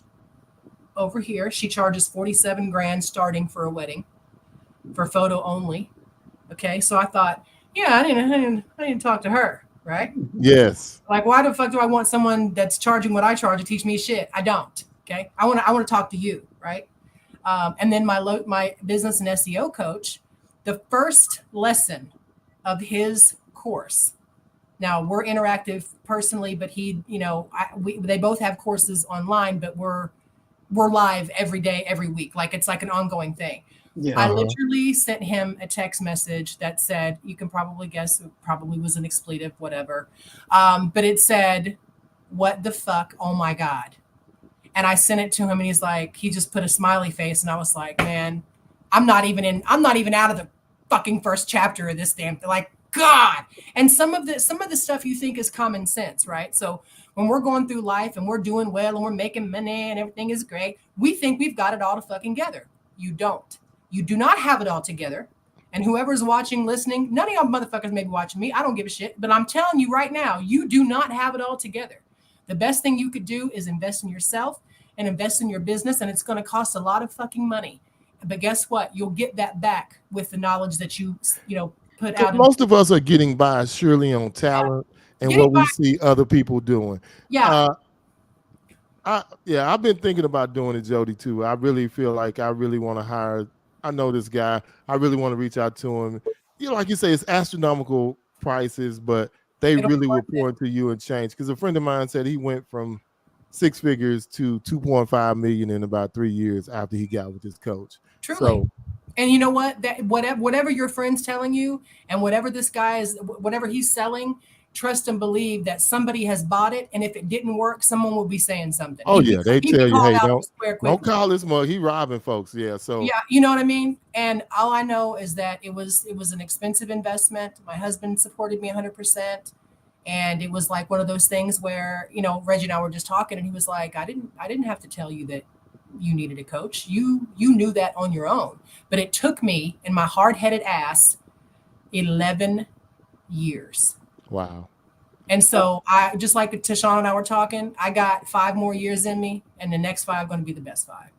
over here. She charges 47 grand starting for a wedding for photo only. Okay. So I thought, yeah, I didn't talk to her. Right. Yes. Like, why the fuck do I want someone that's charging what I charge to teach me shit? I don't. Okay. I want to talk to you. Right. And then my business and SEO coach, the first lesson of his course. Now we're interactive personally, but they both have courses online, but we're live every day, every week. Like it's like an ongoing thing. Yeah. I literally sent him a text message that said, you can probably guess, it probably was an expletive, whatever. But it said, what the fuck? Oh my God. And I sent it to him and he's like, he just put a smiley face. And I was like, man, I'm not even out of the fucking first chapter of this damn thing. Like, God. And some of the stuff you think is common sense, right? So when we're going through life and we're doing well and we're making money and everything is great, we think we've got it all to fucking together. You don't. You do not have it all together. And whoever's watching, listening, none of y'all motherfuckers may be watching me. I don't give a shit. But I'm telling you right now, you do not have it all together. The best thing you could do is invest in yourself and invest in your business. And it's going to cost a lot of fucking money. But guess what? You'll get that back with the knowledge that you put out. Most of us are getting by surely on talent and what we see other people doing. Yeah. I've been thinking about doing it, Jodi, too. I really feel like I really want to hire. I know this guy. I really want to reach out to him. Like you say, it's astronomical prices, but they really will pour into you and change. Because a friend of mine said he went from 6 figures to 2.5 million in about 3 years after he got with his coach. Truly. So, and you know what? That whatever your friend's telling you, and whatever this guy is, whatever he's selling, trust and believe that somebody has bought it. And if it didn't work, someone will be saying something. Oh, they tell you, hey, don't call this mug. He robbing folks. Yeah. So yeah, you know what I mean? And all I know is that it was an expensive investment. My husband supported me 100%. And it was like one of those things where, Reggie and I were just talking and he was like, I didn't have to tell you that you needed a coach. You knew that on your own. But it took me and my hard-headed ass 11 years. Wow. And so I, just like Tashawn and I were talking, I got 5 more years in me and the next 5 going to be the best 5.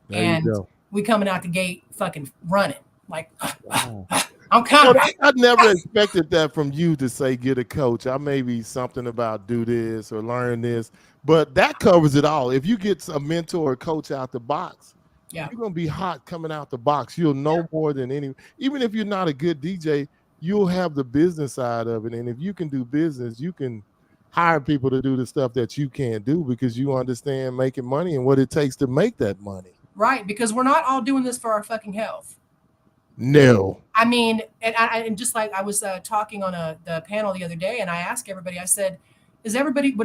There you go. We coming out the gate fucking running. Like, wow. I'm coming. I never expected that from you to say, get a coach. I may be something about do this or learn this, but that covers it all. If you get a mentor or coach out the box, you're going to be hot coming out the box. You'll know more than even if you're not a good DJ, you'll have the business side of it. And if you can do business, you can hire people to do the stuff that you can't do because you understand making money and what it takes to make that money. Right. Because we're not all doing this for our fucking health. No. I mean, and just like I was talking on the panel the other day, and I asked everybody, I said, would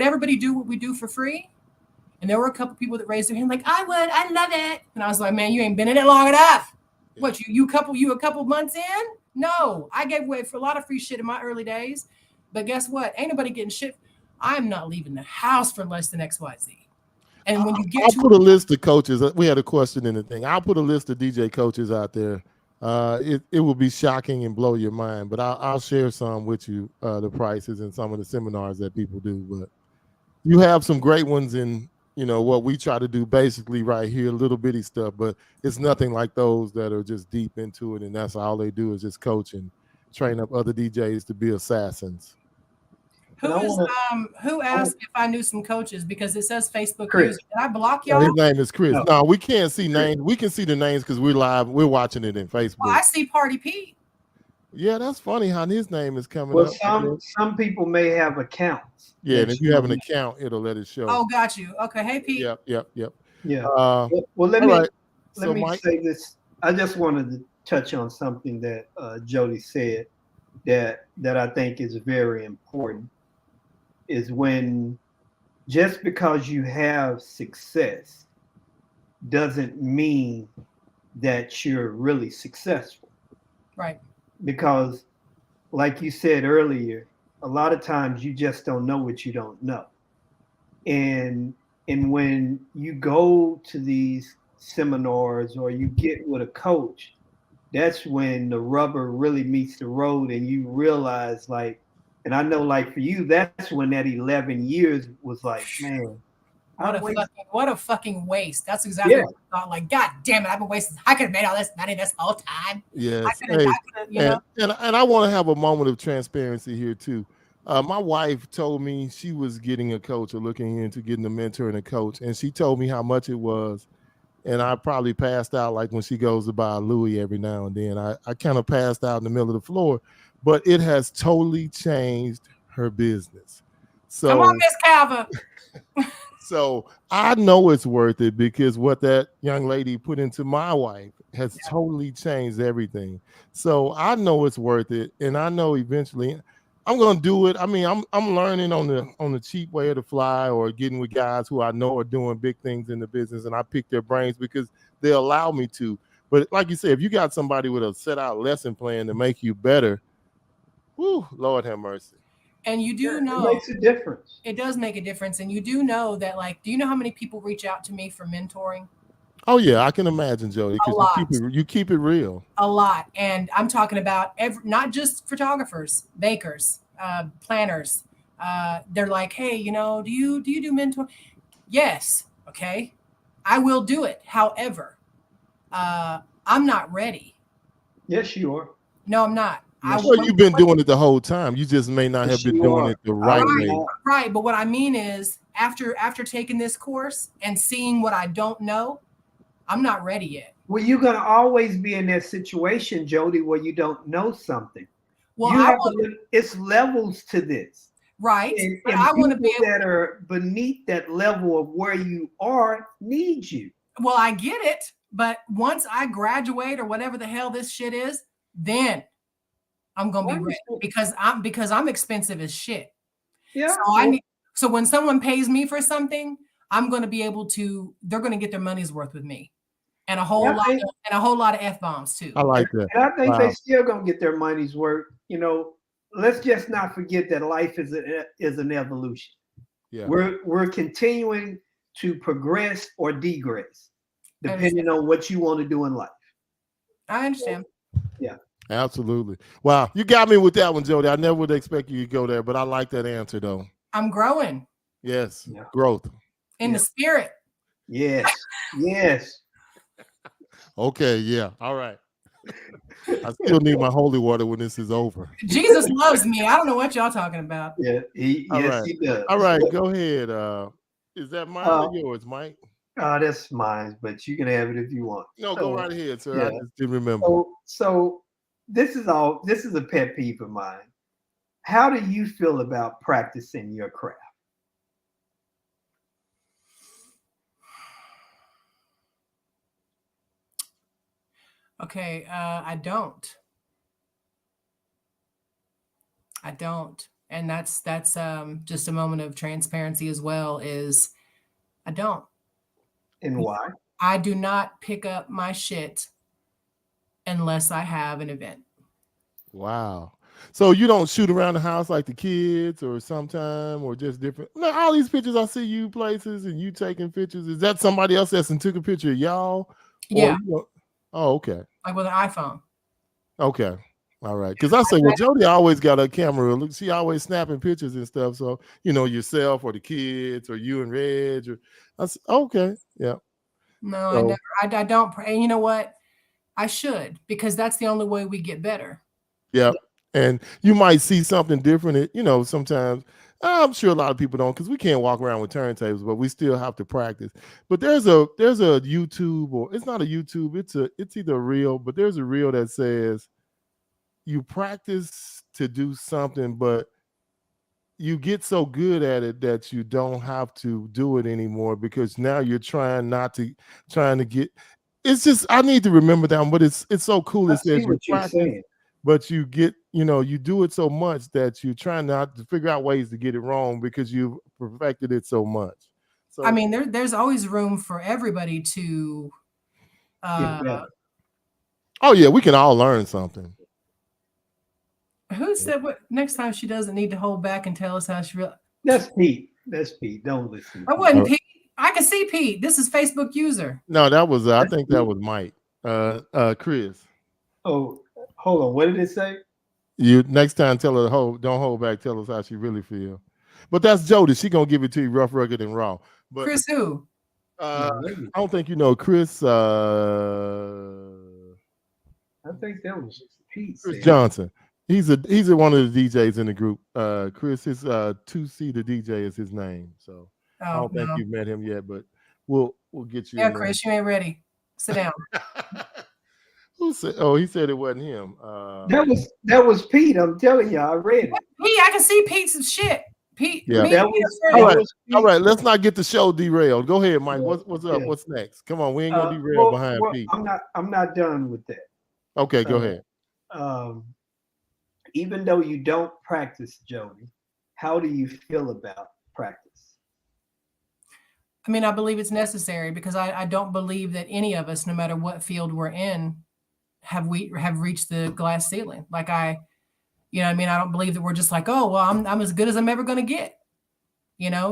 everybody do what we do for free? And there were a couple people that raised their hand like, I would, I love it. And I was like, man, you ain't been in it long enough. What, you a couple months in? No, I gave away for a lot of free shit in my early days. But guess what? Ain't nobody getting shit. I'm not leaving the house for less than XYZ. And when you get I'll put a list of coaches. We had a question in the thing. I'll put a list of DJ coaches out there. It will be shocking and blow your mind, but I'll share some with you, the prices and some of the seminars that people do. But you have some great ones in, what we try to do basically right here, little bitty stuff, but it's nothing like those that are just deep into it. And that's all they do is just coach and train up other DJs to be assassins. Who asked if I knew some coaches, because it says Facebook Chris. user. Did I block His y'all? name is Chris. No. No, we can't see names. We can see the names because we're live. We're watching it in Facebook. Well, I see Party Pete. Yeah, that's funny how his name is coming Well, up. some people may have accounts. Yeah, and if you have an account, it'll let it show. Oh, got you. Okay, hey Pete. Yep. Yeah. Well, Let me Mike, say this. I just wanted to touch on something that Jodi said that I think is very important. Is when just because you have success doesn't mean that you're really successful. Right. Because, like you said earlier, a lot of times you just don't know what you don't know. And when you go to these seminars or you get with a coach, that's when the rubber really meets the road and you realize, like, and I know, like, for you, that's when that 11 years was like, man, what a fucking waste. That's exactly what I thought. Like, God damn it, I've been wasting. I could have made all this money this whole time. Yes. And I want to have a moment of transparency here too. My wife told me she was getting a coach or looking into getting a mentor and a coach, and she told me how much it was. And I probably passed out, like when she goes to buy a Louis every now and then. I kind of passed out in the middle of the floor, but it has totally changed her business. So come on, Miss Calva. So I know it's worth it because what that young lady put into my wife has totally changed everything. So I know it's worth it, and I know eventually I'm gonna do it. I mean, I'm learning on the cheap way of the fly, or getting with guys who I know are doing big things in the business, and I pick their brains because they allow me to. But like you said, if you got somebody with a set out lesson plan to make you better, whew, Lord have mercy. And you do know it makes a difference. It does make a difference. And you do know that, like, do you know how many people reach out to me for mentoring? Oh yeah, I can imagine, Jodi, because you keep it real. A lot. And I'm talking about not just photographers, bakers, planners. They're like, hey, do you do mentor? Yes. Okay. I will do it. However, I'm not ready. Yes, you are. No, I'm not. Well, you've been doing it the whole time. You just may not have been doing it the right way. Right. But what I mean is, after taking this course and seeing what I don't know, I'm not ready yet. Well, you're going to always be in that situation, Jodi, where you don't know something. Well, it's levels to this. Right. And I want to be able that are beneath that level of where you are need you. Well, I get it. But once I graduate or whatever the hell this shit is, then I'm gonna be ready because I'm expensive as shit. Yeah. So when someone pays me for something, I'm gonna be able to. They're gonna get their money's worth with me, and a whole lot of F-bombs too. I like that. And I think they still gonna get their money's worth. Let's just not forget that life is an evolution. Yeah. We're continuing to progress or degress, depending on what you want to do in life. I understand. Yeah. Absolutely. Wow. You got me with that one, Jodi. I never would expect you to go there, but I like that answer though. I'm growing. Yes. Yeah. Growth. In the spirit. Yes. Yes. Okay. Yeah. All right. I still need my holy water when this is over. Jesus loves me. I don't know what y'all talking about. Yeah. He does. All right. Go ahead. Is that mine or yours, Mike? That's mine, but you can have it if you want. No, go right ahead, sir. Yeah. I just didn't remember. So this is a pet peeve of mine. How do you feel about practicing your craft? Okay, I don't. And that's just a moment of transparency as well, is I don't. And why? I do not pick up my shit unless I have an event. Wow. So you don't shoot around the house like the kids or sometime, or just different? No, all these pictures I see you places and you taking pictures. Is that somebody else that took a picture of y'all? Yeah. Oh, okay. Like with an iPhone. Okay. All right. Because I say, well, Jodi always got a camera. She always snapping pictures and stuff. So, yourself or the kids or you and Reg. Okay. Yeah. No, so, I never. I don't. And you know what? I should, because that's the only way we get better. Yeah. And you might see something different. You know, sometimes I'm sure a lot of people don't, because we can't walk around with turntables, but we still have to practice. But there's a YouTube, or it's not a YouTube, it's either a reel, but there's a reel that says you practice to do something, but you get so good at it that you don't have to do it anymore, because now you're trying to get. It's just, I need to remember that, but it's so cool. It says you practice, but you get, you do it so much that you're trying not to figure out ways to get it wrong because you've perfected it so much. So I mean, there's always room for everybody to. Yeah. Oh yeah, we can all learn something. Who said what? Next time she doesn't need to hold back and tell us how she really. That's Pete. That's Pete. Don't listen. I wasn't Pete. I can see Pete. This is Facebook user. No, that was I think that was Mike. Chris. Oh, hold on. What did it say? You next time tell her don't hold back. Tell us how she really feel. But that's Jodi. She gonna give it to you rough, rugged, and raw. But Chris who? I don't think you know Chris. I think that was Pete. Chris Johnson. He's one of the DJs in the group. Chris is 2C the DJ is his name. So I don't think you've met him yet, but we'll get you. Yeah, Chris, you ain't ready. Sit down. Who said? Oh, he said it wasn't him. That was Pete. I'm telling you, I read it. Pete, I can see Pete's shit. Pete. Yeah. All right. Let's not get the show derailed. Go ahead, Mike. What's up? Yeah. What's next? Come on, we ain't gonna derail behind Pete. I'm not done with that. Okay, go ahead. Even though you don't practice, Jodi, how do you feel about practice? I mean, I believe it's necessary, because I don't believe that any of us, no matter what field we're in, have reached the glass ceiling. Like I don't believe that we're just like, oh, well, I'm as good as I'm ever going to get.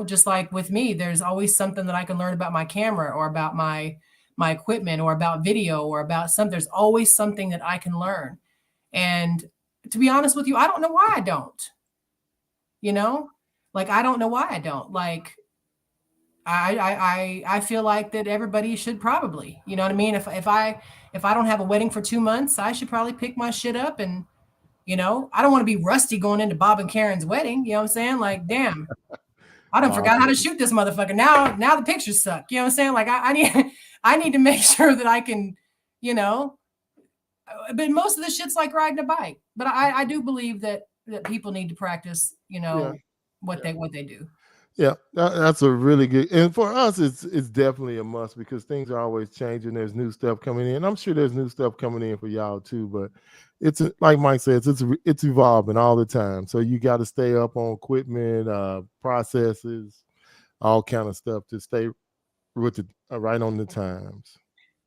Just like with me, there's always something that I can learn about my camera, or about my equipment, or about video, or about something. There's always something that I can learn. And to be honest with you, I don't know why I don't. Like, I don't know why I don't. Like, I feel like that everybody should probably, you know what I mean? If I don't have a wedding for 2 months, I should probably pick my shit up, and I don't want to be rusty going into Bob and Karen's wedding. You know what I'm saying? Like, damn, I done forgot how to shoot this motherfucker. Now the pictures suck. You know what I'm saying? Like, I need to make sure that I can, but most of the shit's like riding a bike. But I do believe that people need to practice, what they do. Yeah, that's a really good, and for us, it's definitely a must, because things are always changing. There's new stuff coming in. I'm sure there's new stuff coming in for y'all too, but it's like Mike says, it's evolving all the time. So you got to stay up on equipment, processes, all kind of stuff to stay with right on the times.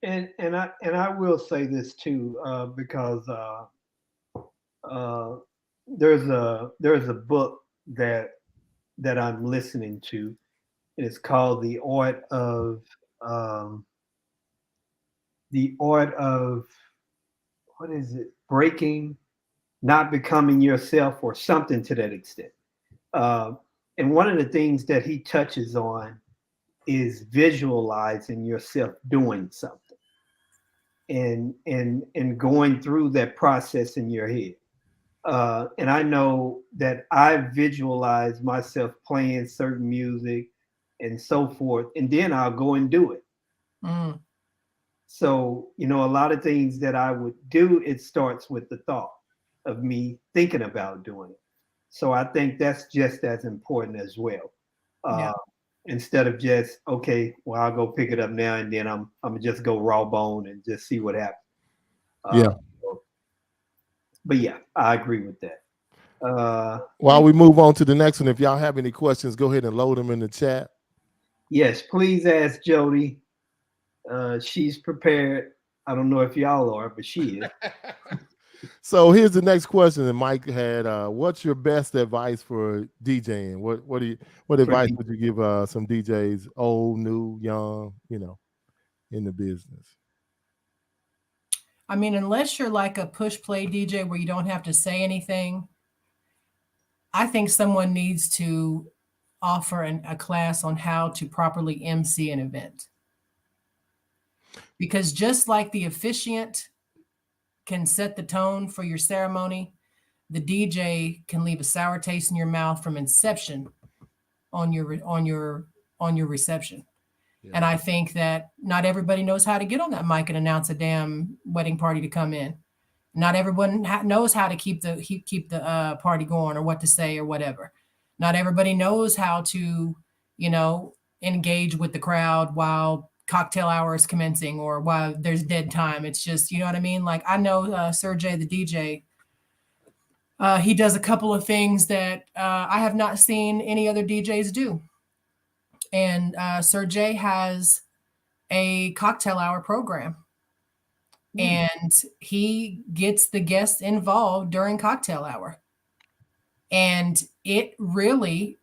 And I will say this too, because there's a book that I'm listening to, and it's called The Art of what is it? Breaking, not becoming yourself, or something to that extent. And one of the things that he touches on is visualizing yourself doing something, and going through that process in your head. And I know that I visualize myself playing certain music and so forth, and then I'll go and do it. Mm. So, a lot of things that I would do, it starts with the thought of me thinking about doing it. So I think that's just as important as well. Yeah. Instead of just, okay, well, I'll go pick it up now, and then I'm gonna just go raw bone and just see what happens. Yeah. But yeah, I agree with that. While we move on to the next one, if y'all have any questions, go ahead and load them in the chat. Yes, please ask Jodi. She's prepared. I don't know if y'all are, but she is. So here's the next question that Mike had. What's your best advice for DJing? What advice would you give some DJs, old, new, young, in the business? I mean, unless you're like a push play DJ where you don't have to say anything, I think someone needs to offer a class on how to properly MC an event. Because just like the officiant can set the tone for your ceremony, the DJ can leave a sour taste in your mouth from inception on your reception. Yeah. And I think that not everybody knows how to get on that mic and announce a damn wedding party to come in. Not everyone knows how to keep the party going or what to say or whatever. Not everybody knows how to, engage with the crowd while cocktail hour is commencing or while there's dead time. It's just, you know what I mean? Like I know Sergey, the DJ, he does a couple of things that I have not seen any other DJs do. And Sergey has a cocktail hour program. And he gets the guests involved during cocktail hour. And it really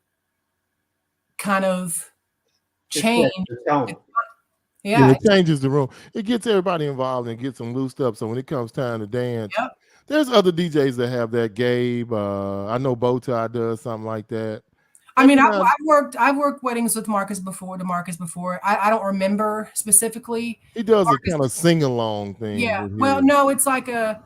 kind of changed. Yeah, it changes the room. It gets everybody involved and gets them loosed up. So when it comes time to dance, there's other DJs that have that. Gabe, I know Bowtie does something like that. I mean, I've worked weddings with Marcus before. I don't remember specifically. He does a kind of sing-along thing. Yeah. Well, no, it's like a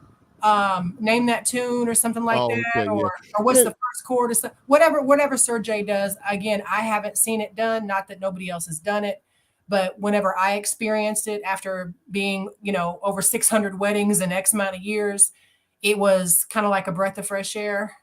name that tune or something like that, okay, or what's the first chord or something. Whatever Sergey does. Again, I haven't seen it done. Not that nobody else has done it, but whenever I experienced it after being, over 600 weddings in X amount of years, it was kind of like a breath of fresh air.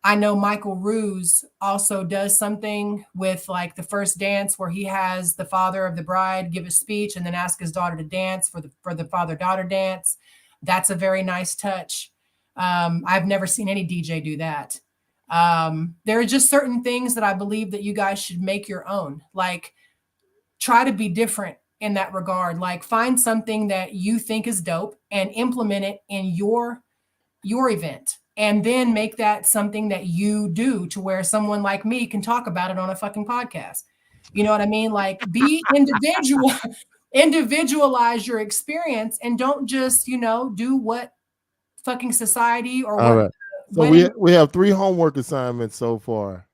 I know Michael Ruse also does something with like the first dance where he has the father of the bride give a speech and then ask his daughter to dance for the father-daughter dance. That's a very nice touch. I've never seen any DJ do that. There are just certain things that I believe that you guys should make your own. Like try to be different in that regard. Like find something that you think is dope and implement it in your event. And then make that something that you do to where someone like me can talk about it on a fucking podcast. You know what I mean? Like be individualize your experience and don't just, do what fucking society or all what. Right. So we have 3 homework assignments so far.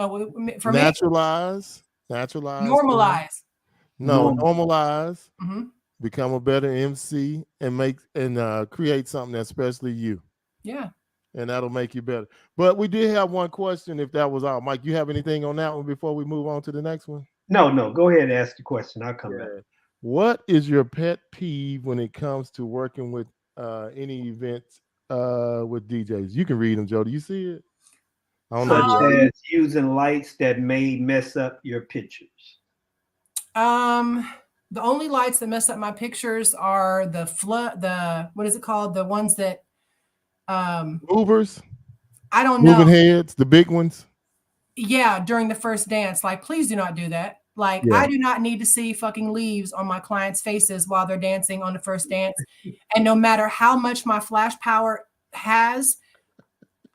Oh, for naturalize. Normalize. Normalize. Mm-hmm. Become a better MC and create something that's especially you. Yeah. And that'll make you better. But we did have one question if that was all. Mike, you have anything on that one before we move on to the next one? No. Go ahead and ask the question. I'll come back. What is your pet peeve when it comes to working with any events with DJs? You can read them, Jodi. You see it? I don't know. Such as using lights that may mess up your pictures. The only lights that mess up my pictures are what is it called? The ones that movers. I don't know. Moving heads, the big ones. Yeah, during the first dance. Like, please do not do that. Like, I do not need to see fucking leaves on my clients' faces while they're dancing on the first dance. And no matter how much my flash power has,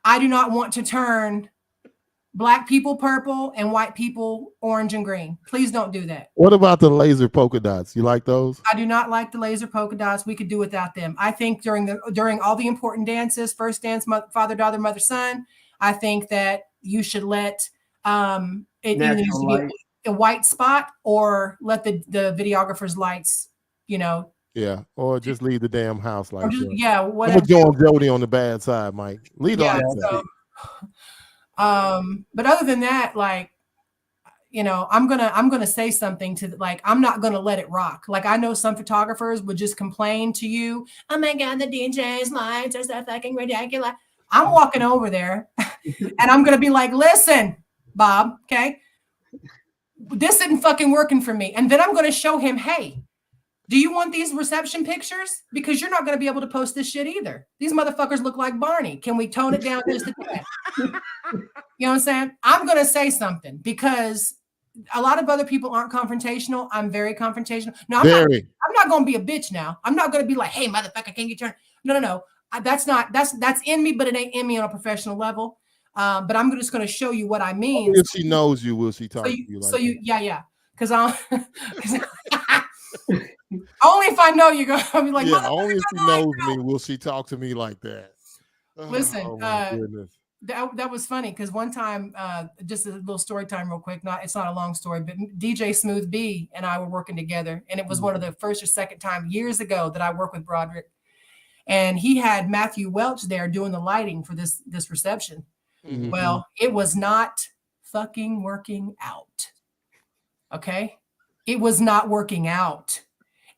I do not want to turn black people purple and white people orange and green. Please don't do that. What about the laser polka dots? You like those? I do not like the laser polka dots. We could do without them. I think during all the important dances, first dance, father, daughter, mother, son, I think that you should let it either needs to be a white spot or let the videographer's lights, Yeah, or just leave the damn house like that. Yeah, whatever. I'm gonna join Jodi on the bad side, Mike. Leave the lights out. But other than that, like, I'm gonna say something to like, I'm not gonna let it rock. Like I know some photographers would just complain to you, oh my God, the DJ's lights are so fucking ridiculous. I'm walking over there and I'm gonna be like, listen, Bob, okay, this isn't fucking working for me. And then I'm gonna show him, hey, do you want these reception pictures? Because you're not going to be able to post this shit either. These motherfuckers look like Barney. Can we tone it down just a bit? You know what I'm saying? I'm going to say something because a lot of other people aren't confrontational. I'm very confrontational. No, I'm not going to be a bitch now. I'm not going to be like, hey, motherfucker, can you turn? No. That's in me, but it ain't in me on a professional level. But I'm just going to show you what I mean. If she knows you, will she talk to you like that? Yeah. Because only if I know you're going to be like, yeah, only if she knows me will she talk to me like that. Listen, that was funny because one time, just a little story time real quick. It's not a long story, but DJ Smooth B and I were working together, and it was one of the first or second time years ago that I worked with Broderick. and he had Matthew Welch there doing the lighting for this reception. Mhm. Well, it was not fucking working out. Okay, it was not working out,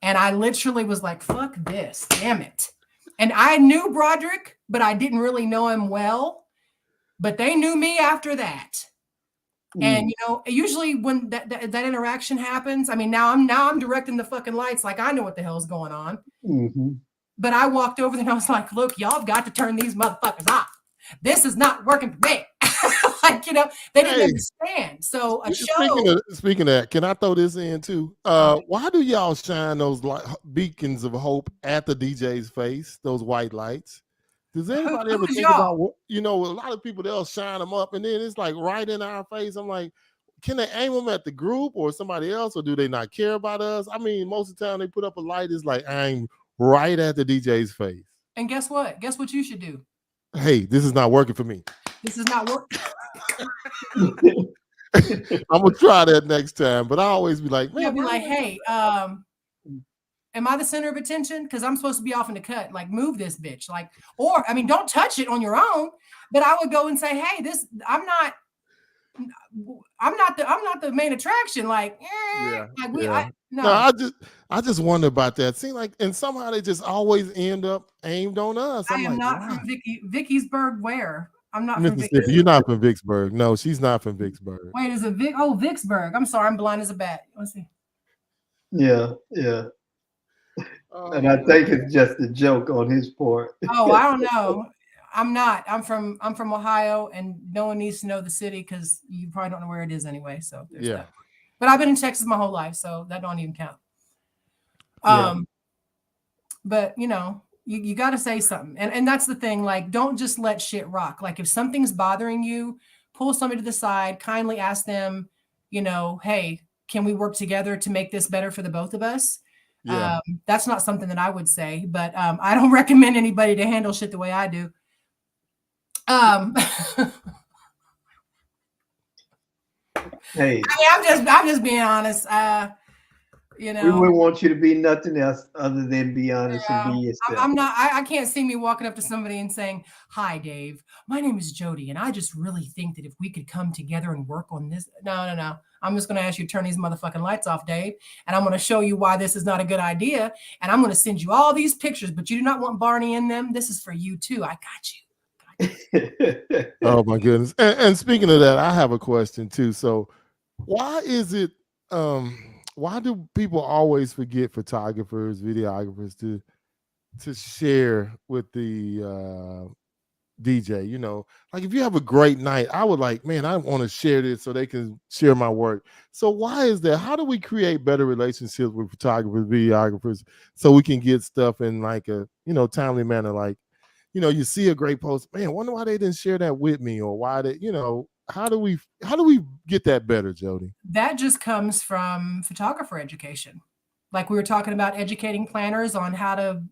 and I literally was like, "Fuck this, damn it!" And I knew Broderick, but I didn't really know him well. But they knew me after that. And usually when that interaction happens, I mean, now I'm directing the fucking lights like I know what the hell's going on. Mm-hmm. But I walked over there and I was like, "Look, y'all have got to turn these motherfuckers off. This is not working for me." Like, they didn't understand. So a show. Speaking of that, can I throw this in too? Why do y'all shine those beacons of hope at the DJ's face? Those white lights. Does anybody ever think about what, a lot of people, they'll shine them up and then it's like right in our face. I'm like, can they aim them at the group or somebody else, or do they not care about us? I mean, most of the time they put up a light, it's like aim right at the DJ's face. And guess what? Guess what you should do? Hey, this is not working for me. This is not working. I'm gonna try that next time, but I always be like, man, be like, hey, am I the center of attention? Because I'm supposed to be off in the cut. Like, move this bitch. Like, or I mean, don't touch it on your own. But I would go and say, hey, I'm not the main attraction. Like, I just wonder about that. Seems like, and somehow they just always end up aimed on us. I am not from Vicksburg. Where? I'm not from Mississippi. You're not from Vicksburg. No, she's not from Vicksburg. Wait, is it Vicksburg? I'm sorry, I'm blind as a bat. Let's see. Yeah. And I think it's just a joke on his part. Oh, I don't know. I'm not. I'm from Ohio, and no one needs to know the city because you probably don't know where it is anyway. So there's that. But I've been in Texas my whole life, so that don't even count. But you got to say something, and that's the thing. Like, don't just let shit rock. Like, if something's bothering you, pull somebody to the side, kindly ask them, hey, can we work together to make this better for the both of us? Yeah. That's not something that I would say, but I don't recommend anybody to handle shit the way I do. Hey, I'm just being honest. We wouldn't want you to be nothing else other than be honest and be yourself. I'm not. I can't see me walking up to somebody and saying, "Hi, Dave. My name is Jodi, and I just really think that if we could come together and work on this." No. I'm just going to ask you to turn these motherfucking lights off, Dave, and I'm going to show you why this is not a good idea, and I'm going to send you all these pictures, but you do not want Barney in them. This is for you too. I got you. Oh my goodness! And speaking of that, I have a question too. So, why is it? Why do people always forget photographers, videographers to share with the DJ? Like if you have a great night, I would like, man, I want to share this so they can share my work. So why is that? How do we create better relationships with photographers, videographers, so we can get stuff in like a timely manner? Like, you see a great post, man, wonder why they didn't share that with me, or why they, how do we get that better, Jodi? That just comes from photographer education. Like we were talking about educating planners on how to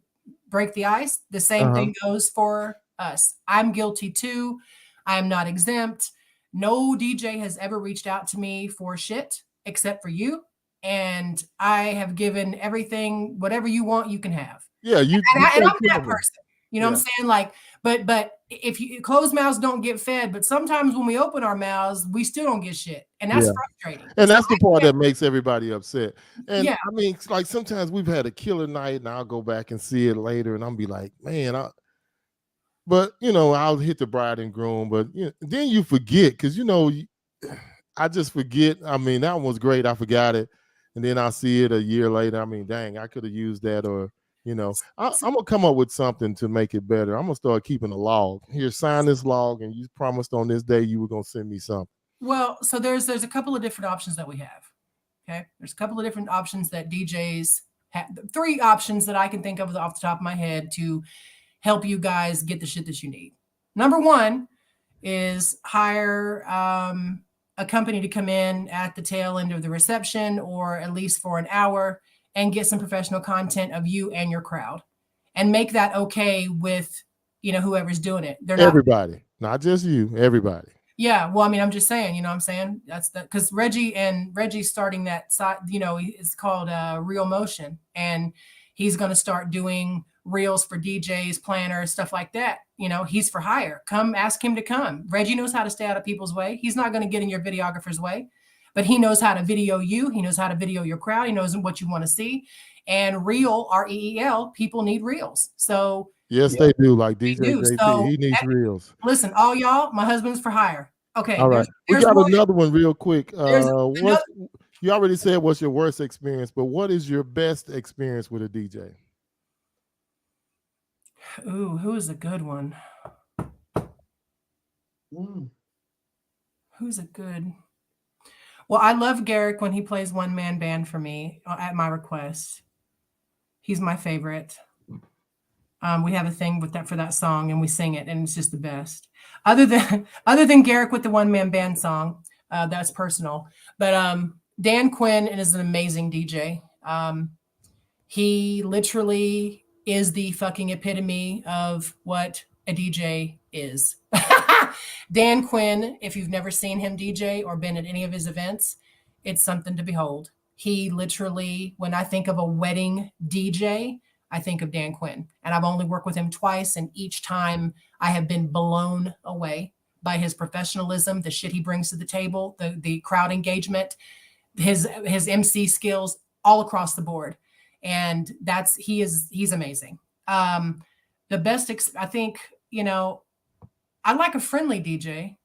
break the ice. The same thing goes for us. I'm guilty too. I am not exempt. No DJ has ever reached out to me for shit except for you. And I have given everything, whatever you want, you can have. Yeah, and I'm that person. You know what I'm saying? Like, but if you closed mouths don't get fed, but sometimes when we open our mouths, we still don't get shit. And that's frustrating. And that's the part that makes everybody upset. And I mean, like sometimes we've had a killer night and I'll go back and see it later and I'll be like, man, I'll hit the bride and groom, but then you forget because I just forget. I mean, that one was great. I forgot it. And then I'll see it a year later. I mean, dang, I could have used that, or I'm gonna come up with something to make it better. I'm gonna start keeping a log. Here, sign this log, and you promised on this day you were gonna send me something. Well, so there's a couple of different options that we have. Okay, there's a couple of different options that DJs have. 3 options that I can think of off the top of my head to help you guys get the shit that you need. Number 1 is hire a company to come in at the tail end of the reception, or at least for an hour, and get some professional content of you and your crowd, and make that okay with, whoever's doing it. They're everybody, not just you, everybody. Yeah. Well, I mean, I'm just saying, I'm saying that's because Reggie's starting that side, it's called Real Motion, and he's going to start doing reels for DJs, planners, stuff like that. You know, he's for hire. Come ask him to come. Reggie knows how to stay out of people's way. He's not going to get in your videographer's way, but he knows how to video you. He knows how to video your crowd. He knows what you want to see. And reel, REEL, people need reels. So yes, they do. Like DJ JP, So, he needs reels. Listen, all y'all, my husband's for hire. Okay. All right. We got another one real quick. You already said what's your worst experience, but what is your best experience with a DJ? Ooh, who's a good one? Who's a good? Well, I love Garrick when he plays one-man band for me at my request. He's my favorite. We have a thing with that for that song, and we sing it, and it's just the best. Other than Garrick with the one-man band song, that's personal. But Dan Quinn is an amazing DJ. He literally is the fucking epitome of what a DJ is. Dan Quinn, if you've never seen him DJ or been at any of his events, it's something to behold. He literally, when I think of a wedding DJ, I think of Dan Quinn. And I've only worked with him twice, and each time I have been blown away by his professionalism, the shit he brings to the table, the crowd engagement, his MC skills all across the board. And he's amazing. The best, I think, I like a friendly DJ.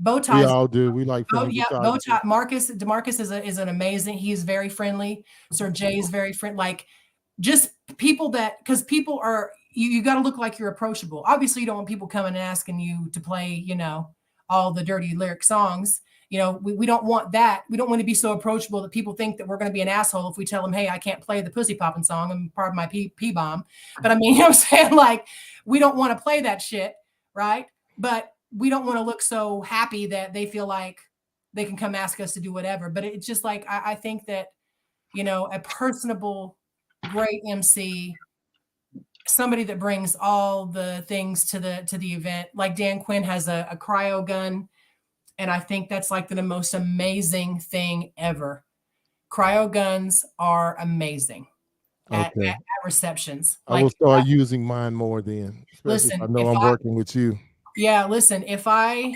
Bowtie. We all do. We like friendly. Yeah, Bowtie. DeMarcus is an amazing. He's very friendly. Sir Jay is very friendly. Like, just people because people are, you got to look like you're approachable. Obviously, you don't want people coming and asking you to play, all the dirty lyric songs. We don't want that. We don't want to be so approachable that people think that we're going to be an asshole if we tell them, hey, I can't play the pussy popping song. I'm part of my P-bomb. But I mean, you know what I'm saying? Like, we don't want to play that shit, right? But we don't want to look so happy that they feel like they can come ask us to do whatever. But it's just like, I think that, a personable, great MC, somebody that brings all the things to the event. Like Dan Quinn has a cryo gun. And I think that's like the most amazing thing ever. Cryo guns are amazing at receptions. I will start using mine more then. Listen, I know I'm working with you. Yeah, listen, if I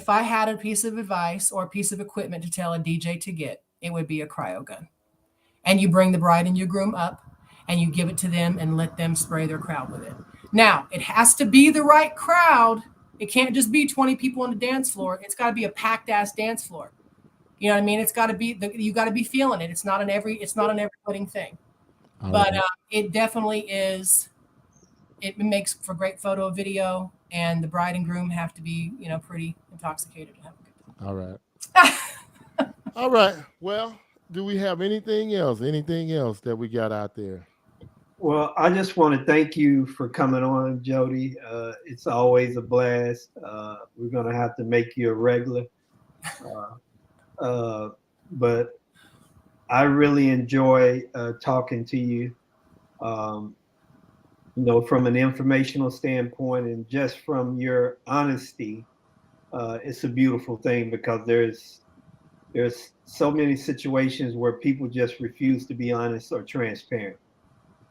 had a piece of advice or a piece of equipment to tell a DJ to get, it would be a cryo gun. And you bring the bride and your groom up and you give it to them and let them spray their crowd with it. Now, it has to be the right crowd. It can't just be 20 people on the dance floor. It's got to be a packed ass dance floor. You know what I mean? It's got to be you got to be feeling it. It's not an every wedding thing. But it definitely is. It makes for great photo, video, and the bride and groom have to be, pretty intoxicated to have a good time. All right. All right. Well, do we have anything else? Anything else that we got out there? Well, I just want to thank you for coming on, Jodi. It's always a blast. We're going to have to make you a regular. But I really enjoy talking to you, from an informational standpoint and just from your honesty. It's a beautiful thing because there's so many situations where people just refuse to be honest or transparent.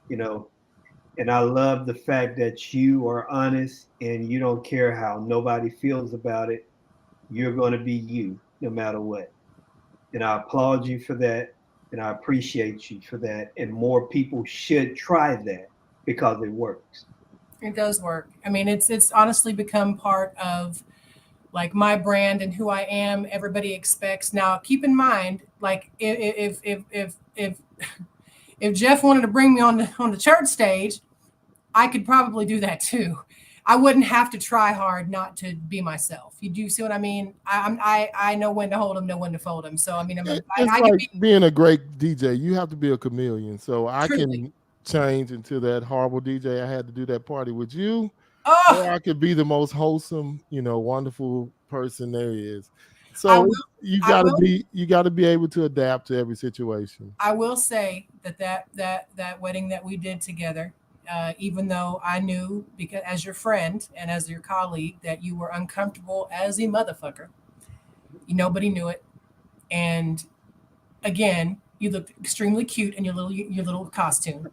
And I love the fact that you are honest and you don't care how nobody feels about it. You're going to be you no matter what. And I applaud you for that. And I appreciate you for that. And more people should try that because it works. It does work. I mean, it's honestly become part of like my brand and who I am. Everybody expects. Now, keep in mind, like if Jeff wanted to bring me on the church stage, I could probably do that too. I wouldn't have to try hard not to be myself. You do see what I mean? I know when to hold them, know when to fold them. So I mean, being a great DJ. You have to be a chameleon. So I can change into that horrible DJ. I had to do that party with you. Or I could be the most wholesome, wonderful person there is. So you gotta be able to adapt to every situation. I will say that wedding that we did together, even though I knew, because as your friend and as your colleague, that you were uncomfortable as a motherfucker. Nobody knew it. And again, you looked extremely cute in your little costume.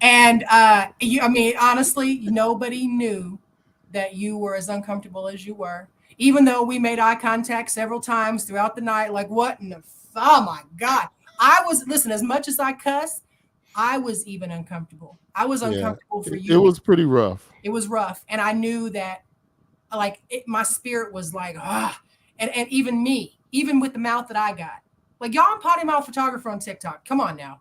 And honestly, nobody knew that you were as uncomfortable as you were, even though we made eye contact several times throughout the night. Like, what in the, oh my God. Listen, as much as I cuss, I was even uncomfortable. I was uncomfortable for you. It was pretty rough. It was rough. And I knew that, like, my spirit was like, ah. And even me, even with the mouth that I got. Like, y'all, I'm potty mouth photographer on TikTok. Come on now.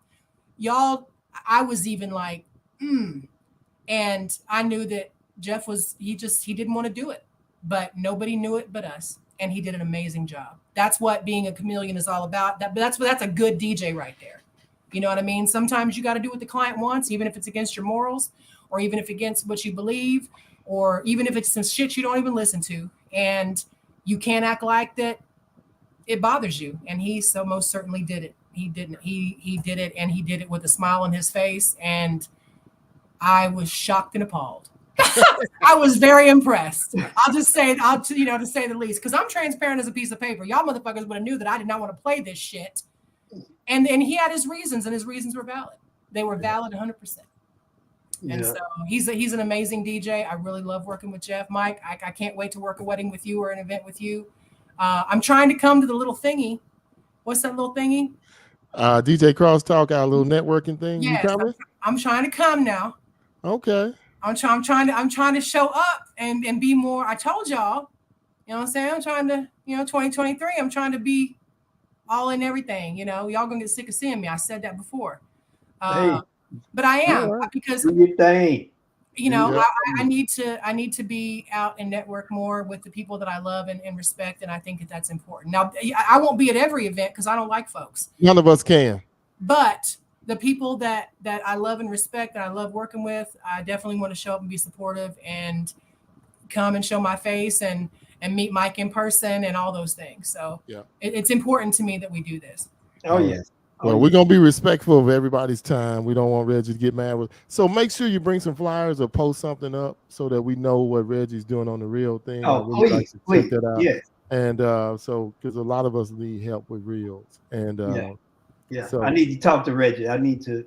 Y'all, I was even like, And I knew that Jeff he didn't want to do it. But nobody knew it but us. And he did an amazing job. That's what being a chameleon is all about. That's a good DJ right there. You know what I mean? Sometimes you got to do what the client wants, even if it's against your morals, or even if against what you believe, or even if it's some shit you don't even listen to. And you can't act like that it bothers you. And he so most certainly did it. He didn't. He did it, and he did it with a smile on his face. And I was shocked and appalled. I was very impressed. I'll just say, to say the least, because I'm transparent as a piece of paper. Y'all motherfuckers would have knew that I did not want to play this shit. And he had his reasons, and his reasons were valid. They were valid 100%. And so he's an amazing DJ. I really love working with Jeff. Mike, I can't wait to work a wedding with you or an event with you. I'm trying to come to the little thingy. What's that little thingy? DJ Crosstalk, our little networking thing. Yes, you coming? I'm trying to come now. Okay. I'm trying to show up and be more. I told y'all, you know what I'm saying? I'm trying to, 2023, I'm trying to be all in everything. Y'all gonna get sick of seeing me. I said that before. But I am, because do your thing. I need to be out and network more with the people that I love and respect, and I think that's important. Now, I won't be at every event because I don't like folks. None of us can. But the people that I love and respect and I love working with, I definitely want to show up and be supportive and come and show my face and meet Mike in person and all those things. So it's important to me that we do this. Oh, yes. Well, we're going to be respectful of everybody's time. We don't want Reggie to get mad. So make sure you bring some flyers or post something up so that we know what Reggie's doing on the real thing. Oh, please. Check that out. Yes. And so, because a lot of us need help with reels. And so I need to talk to Reggie. I need to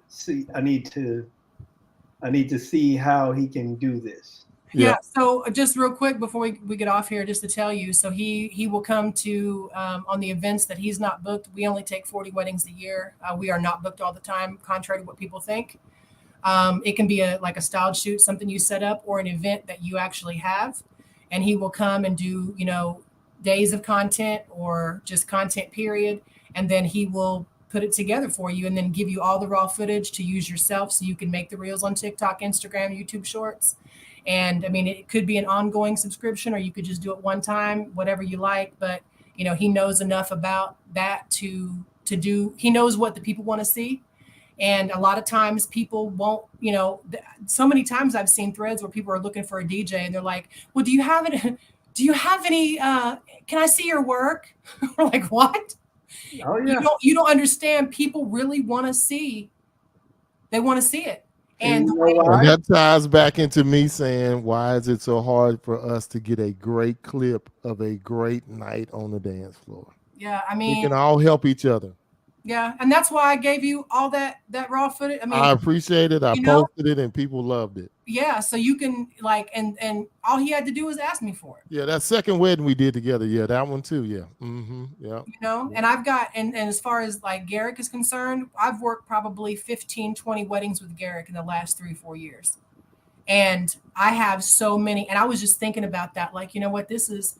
see how he can do this. Yeah. So just real quick before we get off here, just to tell you, so he will come to on the events that he's not booked. We only take 40 weddings a year. We are not booked all the time, contrary to what people think. It can be like a styled shoot, something you set up, or an event that you actually have. And he will come and do, days of content or just content period. And then he will put it together for you and then give you all the raw footage to use yourself so you can make the reels on TikTok, Instagram, YouTube Shorts. And I mean, it could be an ongoing subscription, or you could just do it one time, whatever you like. But, he knows enough about that to do, he knows what the people want to see. And a lot of times people won't, so many times I've seen threads where people are looking for a DJ and they're like, well, do you have any, can I see your work? We're like, what? Oh, yeah. You don't understand. People really want to see. They want to see it. And that ties back into me saying, why is it so hard for us to get a great clip of a great night on the dance floor? Yeah, I mean, we can all help each other. Yeah, and that's why I gave you all that raw footage. I mean, I appreciate it. I posted it, and people loved it. Yeah, so you can and all he had to do was ask me for it. Yeah, that second wedding we did together. Yeah, that one too. Yeah. Mm-hmm. Yeah. And I've got and as far as like Garrick is concerned, I've worked probably 15, 20 weddings with Garrick in the last 3-4 years. And I have so many, and I was just thinking about that, like, this is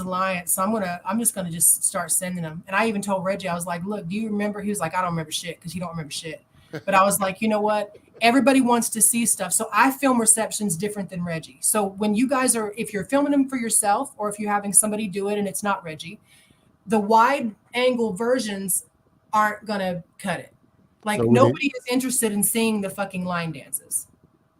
Alliance. So I'm just gonna just start sending them. And I even told Reggie, I was like, look, do you remember? He was like, I don't remember shit, because you don't remember shit. But I was like, you know what? Everybody wants to see stuff. So I film receptions different than Reggie. So when you guys if you're filming them for yourself, or if you're having somebody do it and it's not Reggie, the wide angle versions aren't gonna cut it. Like, nobody is interested in seeing the fucking line dances.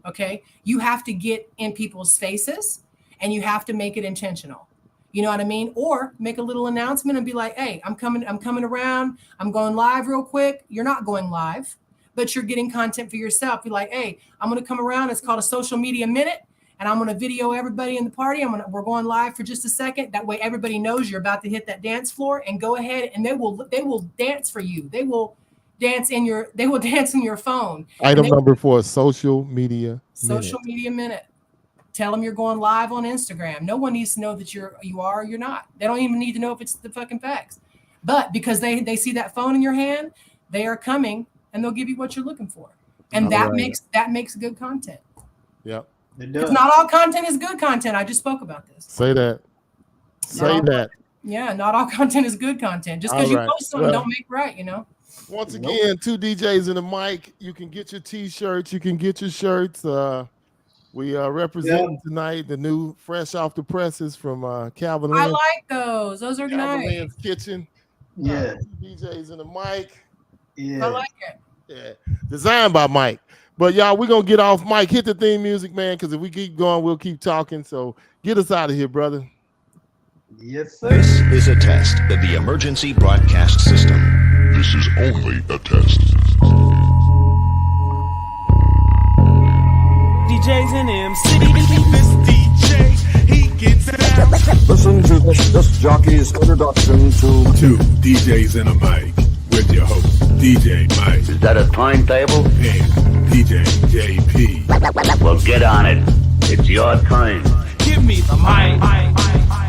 Okay. You have to get in people's faces and you have to make it intentional. You know what I mean? Or make a little announcement and be like, hey, I'm coming around. I'm going live real quick. You're not going live, but you're getting content for yourself. Be like, hey, I'm going to come around. It's called a social media minute. And I'm going to video everybody in the party. We're going live for just a second. That way everybody knows you're about to hit that dance floor, and go ahead and they will dance for you. They will dance in your phone. Item number 4, social media minute. Tell them you're going live on Instagram. No one needs to know that you are or you're not. They don't even need to know if it's the fucking facts. But because they see that phone in your hand, they are coming and they'll give you what you're looking for. And that makes good content. Yep. Because not all content is good content. I just spoke about this. Say that. Yeah, not all content is good content. Just because you post something don't make right, you know. Once again, 2 DJs and a mic. You can get your t-shirts. You can get your shirts. We represent tonight the new fresh off the presses from Calvin Lynn's. I like those. Those are Calvin nice. Lynn's Kitchen. Yeah. 2 DJs and a mic. Yeah. I like it. Yeah. Designed by Mike. But y'all, we're going to get off. Mike, hit the theme music, man, because if we keep going, we'll keep talking. So get us out of here, brother. Yes, sir. This is a test of the emergency broadcast system. This is only a test. DJs and MC. This DJ, he gets down. Listen to this jockey's introduction to 2 DJs and a mic with your host, DJ Mike. Is that a timetable? And DJ JP. Well, get on it. It's your time. Give me the mic.